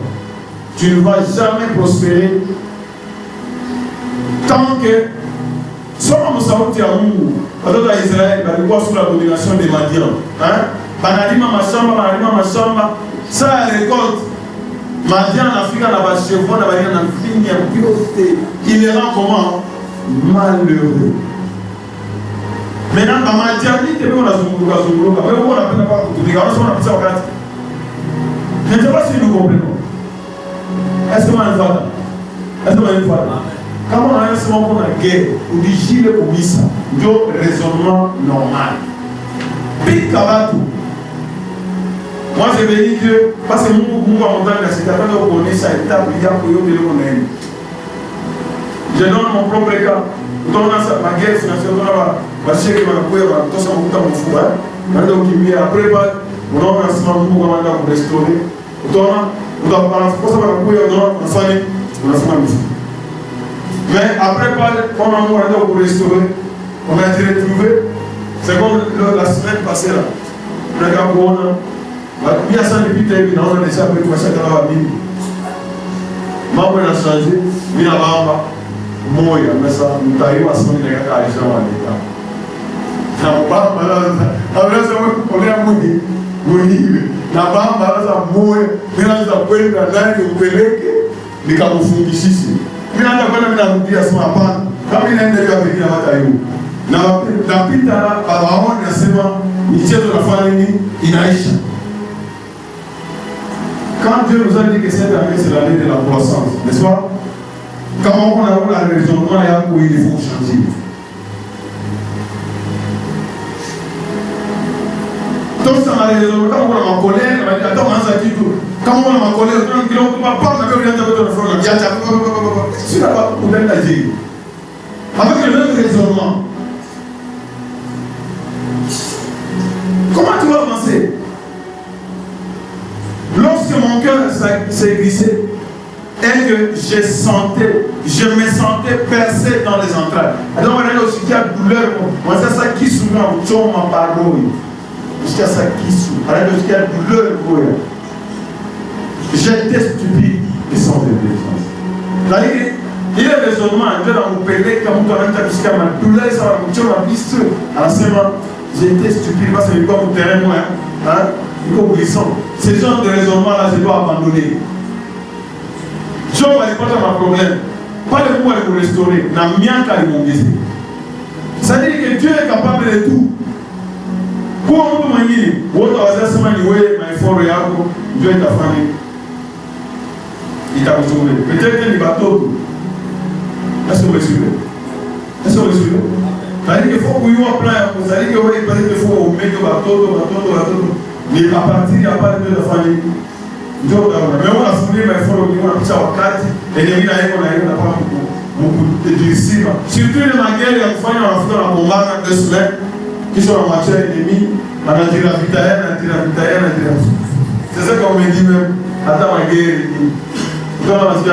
Tu ne vas jamais prospérer tant que soit on s'en à nous, à Israël, sous la domination des Madians. Ça récolte. Madian en Afrique, on a chevaux, on a une il les rend comment? Malheureux. Maintenant, dans Madian, il y a je ne sais pas si nous comprenons. Est-ce que nous quand on a un moment qu'on a guerre, on dit gilet ou missa, donc raisonnement normal. Puis Kabatou. Moi je vais dire que, parce que nous avons dans la situation, on connaît ça, il y a pour eux de l'homme. Je donne mon propre cas. Dans ma guerre financière, on a acheté que ma couille, tout ça, on a fou. Après, on a un ensemble pour restaurer. On doit parler mais après, quand on a pour restaurer, on a été retrouvé. C'est comme la semaine passée là. On a il y a ça depuis on a déjà pris chaque année à Bible. Maman a changé, il y a Moya, mais ça, nous arrivons à ce moment-là, il y a des gens à l'État. On est à Mouni. Na bamba za moyo mina za kwenda ndani upeleke nikamfundishishe mina hata kwenda mina rudia sema hapana kama inaenda hiyo pekee hata hiyo Na napita waone nasema michezo nafanya nini inaisha. Quand Dieu nous a dit que cette année c'est l'année de la croissance, n'est-ce pas? Quand on a la raisonnement, il faut changer. Donc ça m'a raisonné, quand on a ma colère, on a dit attends, on a dit tout. Quand on a ma colère, on a dit on ne va pas, on a dit on a dit avec le même raisonnement. Comment tu vas avancer? Lorsque mon cœur s'est glissé et que je me sentais percé dans les entrailles. Alors on a aussi qu'il y a douleur. Moi c'est ça qui souvent au tchon ma parole. Jusqu'à ça qui souvent. Alors qu'il y a douleur. J'étais stupide et sans intelligence. C'est-à-dire il est raisonnement. Je vais vous payer comme on a jusqu'à ma douleur. Ça va me tchon ma piste. Alors c'est moi. J'étais stupide parce que comme au terrain moi. Ces genres de raisonnement-là, je dois abandonner. Dieu va répondre à ma problème. Pas de pouvoir vous restaurer. N'a rien qu'à lui monter. C'est-à-dire que Dieu est capable de tout. Pour nous manier, votre assessment, Dieu est ta famille. Il t'a sauvé. Peut-être qu'il va tout. Est-ce que vous le suivez? Est-ce que vous le suivez? C'est-à-dire qu'il faut qu'il y ait un plan. C'est-à-dire qu'il faut mettre le bateau. Mais à partir il n'y a pas de famille. Mais on a soulevé, mais il faut le dire, on a pris wakati, et les gens on a pas beaucoup de difficiles. Surtout les maguettes, il y a une famille, on a fait un combat dans 2 semaines, qui sont en matière ennemie, on a dit la vitaine. C'est ça qu'on me dit même, attends ma guerre, comment on se dit,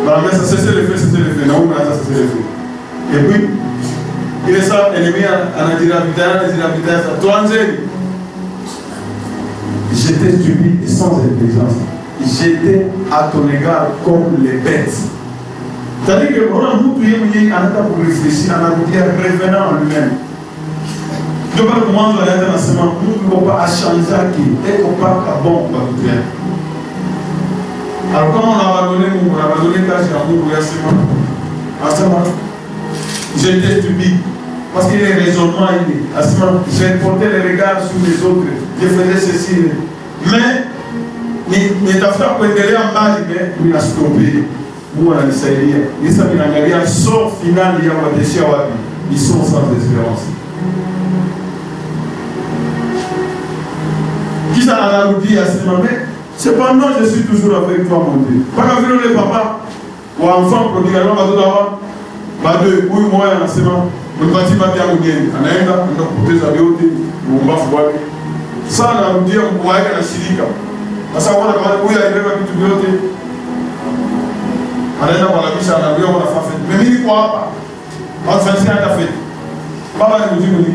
mais ça c'est le fait, non, ça c'est le fait. Et puis, il est ça, ennemi, on a dit la vitaine, ça, 3 ans. J'étais stupide et sans intelligence. J'étais à ton égard comme les bêtes. C'est-à-dire qu'on a beaucoup de temps pour réfléchir, on a dit revenant en lui-même. Je ne sais pas comment on va aller dans ce moment, nous ne pouvons pas changer qui est qu'on pas bon pour tout bien. Alors quand on a abandonné quand j'ai amour, en ce moment, j'étais stupide. Parce qu'il y a des raisonnements, j'ai porté les regards sur les autres, je faisais ceci. Mais, il t'a fait apprendre en bas, il a stoppé. Nous, on a essayé. Il s'est mis en sort final, il y a un déchet à Wabi. Ils sont sans espérance. Qui ça a dit à ce moment? Cependant, je suis toujours avec toi, mon Dieu. Pas qu'à venir le papa, ou enfant, prodigalement, oui, moi, en ce moment. On va dire bien on anaenda kupoteza vyote uumbafu wake sana rudia mkuu wake na shirika sasa wana kama huyu alibeba vitu vyote anaenda kuhamisha anaambia wanafanya mimi niko hapa wafanyia hata fete baba ni mjibu ni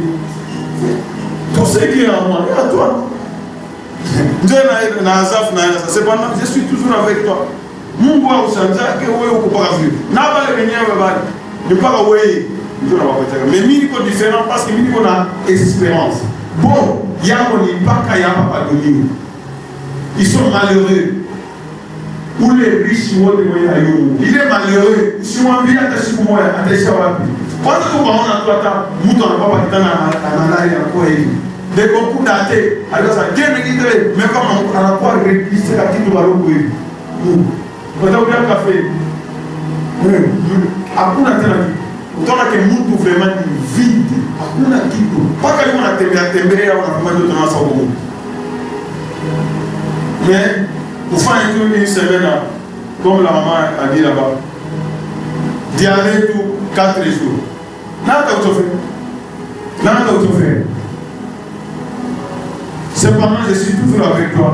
tusikie amwa ya toi ndio na azafu na sasa c'est pendant je suis toujours avec toi Mungu ausanzake wewe uko paka vile na bale wenyewe bali ni paka wewe. Mais il est différent parce qu'il y a une espérance. Bon, il y a pas de ligne. Ils sont malheureux. Ou les riches, il est malheureux. Si on vient à Tachikoumoué, à Tachawapi, quand on a toi, nous n'avons pas dans la des concours datés. Alors ça, Dieu me dit, mais comme on a pas réglé la petite ballon, quand on a bien café, à quoi on a utaona ke mtu vraiment ni vide, hakuna kitu. Paka yuko anatembea unafanya ndio tunawasa huko. Mais kufanya tu une semaine comme la maman a dit là-bas. D'y aller tout 4 jours. Nada autofait. Cependant, je suis toujours avec toi.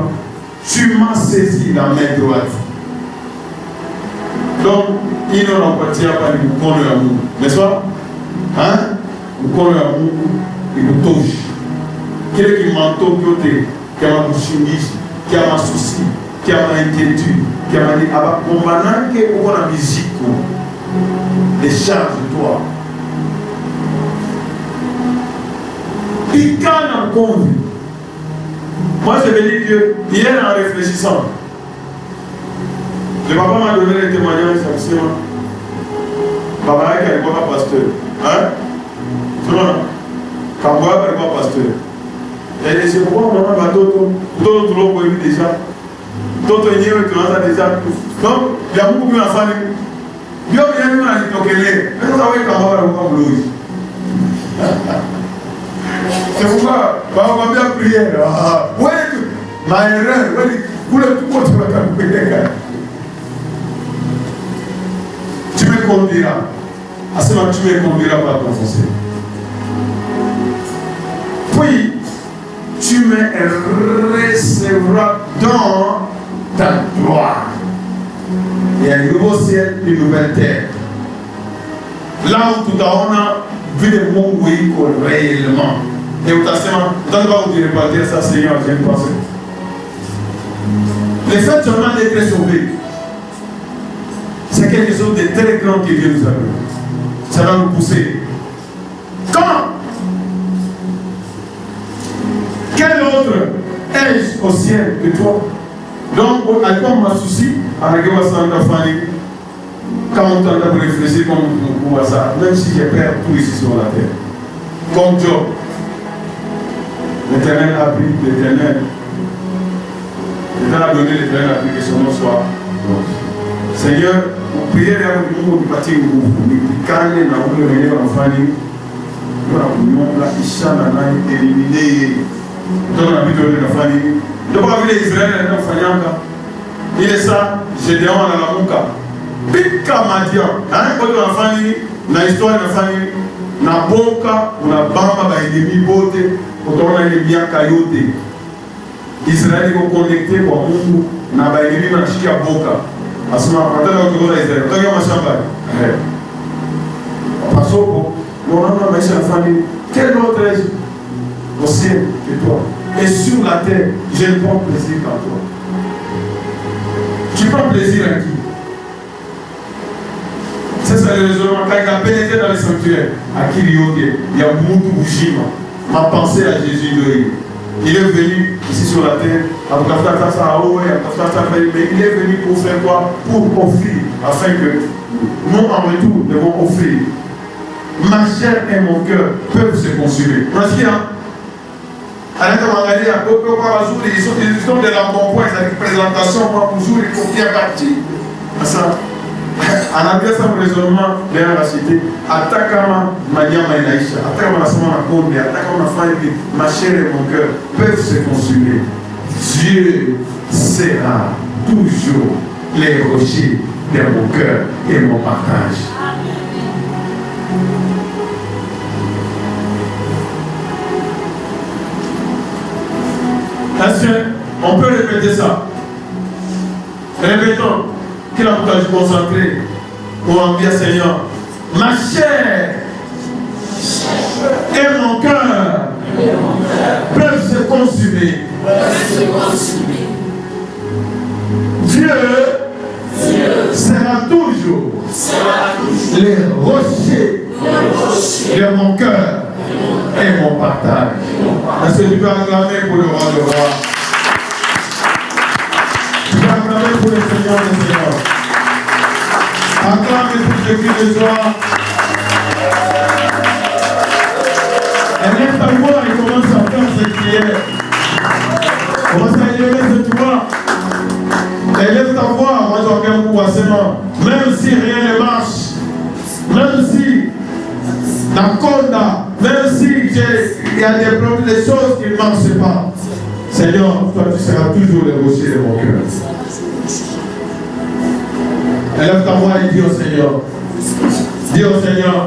Tu m'as saisi la main droite. Donc, il ne l'empatient pas du mouton de l'amour. N'est-ce pas? Hein? Le mouton de l'amour, il nous touche. Quelqu'un qui m'entend, qui a ma bouchiniche, qui a ma souci, qui a ma inquiétude, qui a ma dit, ah bah, on va n'enquer pour la musique, décharge-toi. Piquant en conduit. Moi, je vais dire que hier, en réfléchissant, le papa m'a donné les témoignages, c'est papa qui est un pasteur. Hein? pasteur. Et c'est pourquoi maman va tout le monde déjà. Tout le monde déjà. Donc, il y a beaucoup d'enfants. Il y a bien un qui est là. Mais nous avons un peu c'est pourquoi on va bien prier. Oui, ma erreur, vous le tout monde va prier. Tu me conduiras. À ce moment, tu me conduiras par ton fossé. Puis, tu me recevras dans ta gloire. Il y a un nouveau ciel, une nouvelle terre. Là où tout à l'heure, on a vu le monde réellement. Et au Testament, vous n'allez pas vous dire ça, Seigneur, j'ai pensé. Le fait seulement d'être sauvé, c'est quelque chose de très grand que Dieu nous a donné. Ça va nous pousser. Comment? Quel autre ai-je au ciel que toi? Donc, à quoi on m'a souci, à la guerre, quand on tente de réfléchir comme on voit ça, même si j'ai perdu tout ici sur la terre. Comme Job, l'Éternel a pris l'Éternel. L'Éternel a donné l'Éternel a pris que son nom soit. Seigneur, vous priez là où vous partez, vous calmez dans le milieu de l'enfant, vous la Ishana n'a éliminé. Dans la vie de l'enfant, de voir l'Israël il est ça, Gédéon dans la Mouka. Pika Madia, quand l'enfant, dans l'histoire de l'enfant, na boka, na bamba, ba ennemi bote, quand on a ennemi à Kayote. Israël est connecté pour Mungu, na ba ennemi na Chika boka. À ce moment, quand on a Israël, quand on a Machamba, parce que on a ma famille, quel autre est au ciel que toi? Et sur la terre, je ne prends plaisir qu'à toi. Tu prends plaisir à qui? C'est ça le raisonnement. Quand il a pénétré dans le sanctuaire, à qui il y a beaucoup de bougies. Ma pensée à Jésus, il est venu ici sur la terre, mais il est venu pour faire quoi? Pour offrir, afin que nous en retour devons offrir. Ma chair et mon cœur peuvent se consumer. Ils sont de l'embonpoint, c'est une présentation pour toujours, il faut bien partir. Ça. En adressant un raisonnement derrière la cité, attaquant Maniama et Naïcha, attaquant la Samana Konde, attaquant la famille, ma chair et mon cœur peuvent se consumer. Dieu sera toujours les rochers de mon cœur et mon partage. Est-ce qu'on peut répéter ça? Répétons. Qu'il a voulu se concentrer pour en dire Seigneur, ma chair et mon cœur peuvent se consumer. Dieu sera toujours les rochers de mon cœur et mon partage. Est-ce que tu peux acclamer pour le roi de roi? Acclamez pour le Seigneur des Seigneurs. Acclamez pour ce cri de joie. Élève ta voix et commence à faire cette prière. Commence à élever cette voix. Élève ta voix. Moi, je regarde pour seulement. Même si rien ne marche, même si la conda, même si il y a des problèmes, des choses qui ne marchent pas. Seigneur, toi tu seras toujours le rocher de mon cœur. Élève ta voix et dis au Seigneur. Dis au Seigneur.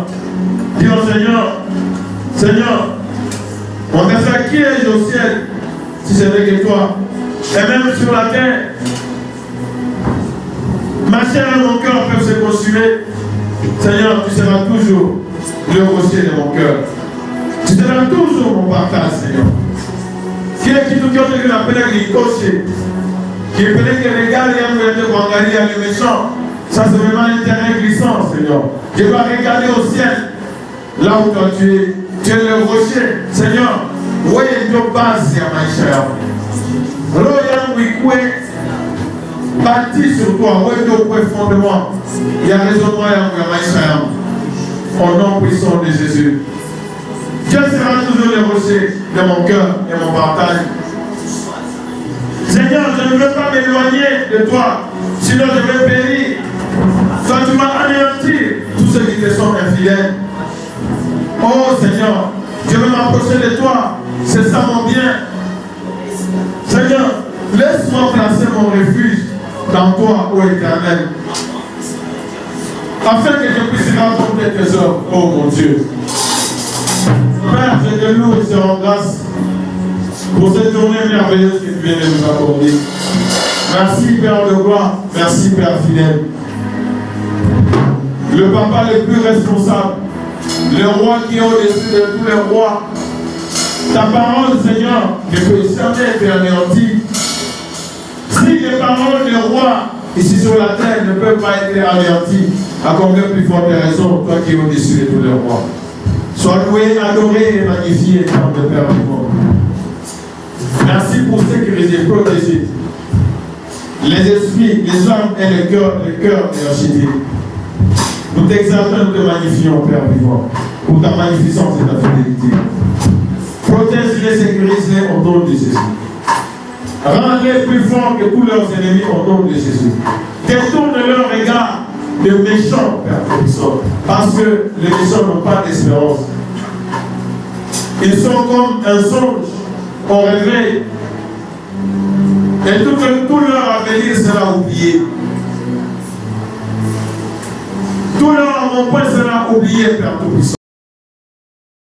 Dis au Seigneur. Seigneur, on a fait qui est au ciel si ce n'est que toi. Et même sur la terre, ma chair et mon cœur peuvent se consumer. Seigneur, tu seras toujours le rocher de mon cœur. Tu seras toujours mon partage, Seigneur. Qui est qui nous dit que la peine est cochée, qui est peine que regarde et le méchant, ça c'est vraiment un terrain glissant, Seigneur. Je dois regarder au ciel, là où toi tu es le rocher, Seigneur. Où est une base à ma chair? Royal Wikwe, bâti sur toi, où est le fondement? Il y a raison de moi à ma chair. Au nom puissant de Jésus. Dieu sera toujours le rocher de mon cœur et mon partage. Seigneur, je ne veux pas m'éloigner de toi, sinon je vais périr. Toi, tu vas anéantir tous ceux qui te sont infidèles. Oh Seigneur, je veux m'approcher de toi. C'est ça mon bien. Seigneur, laisse-moi placer mon refuge dans toi, ô Éternel, afin que je puisse rencontrer tes œuvres, ô mon Dieu. Père, je te loue et te rends grâce pour cette journée merveilleuse que tu viens de nous accorder. Merci Père de gloire, merci Père fidèle. Le papa le plus responsable, le roi qui est au-dessus de tous les rois. Ta parole, Seigneur, ne peut jamais être anéantie. Si les paroles des rois ici sur la terre ne peuvent pas être anéanties, à combien plus forte raison, toi qui es au-dessus de tous les rois. Sois loué, adoré et magnifié, Père de Père du monde. Merci pour sécuriser, protéger les esprits, les âmes et les cœurs de l'architecte. Nous t'exaltons, nous te magnifions, Père vivant, pour ta magnificence et ta fidélité. Protège-les, sécurise-les au nom de Jésus. Rends-les plus forts que tous leurs ennemis au nom de Jésus. Détourne leur regard de méchants, Père puissant, parce que les méchants n'ont pas d'espérance. Ils sont comme un songe au réveil. Et tout leur avenir sera oublié. Tout leur avant-point sera oublié, Père Tout-Puissant.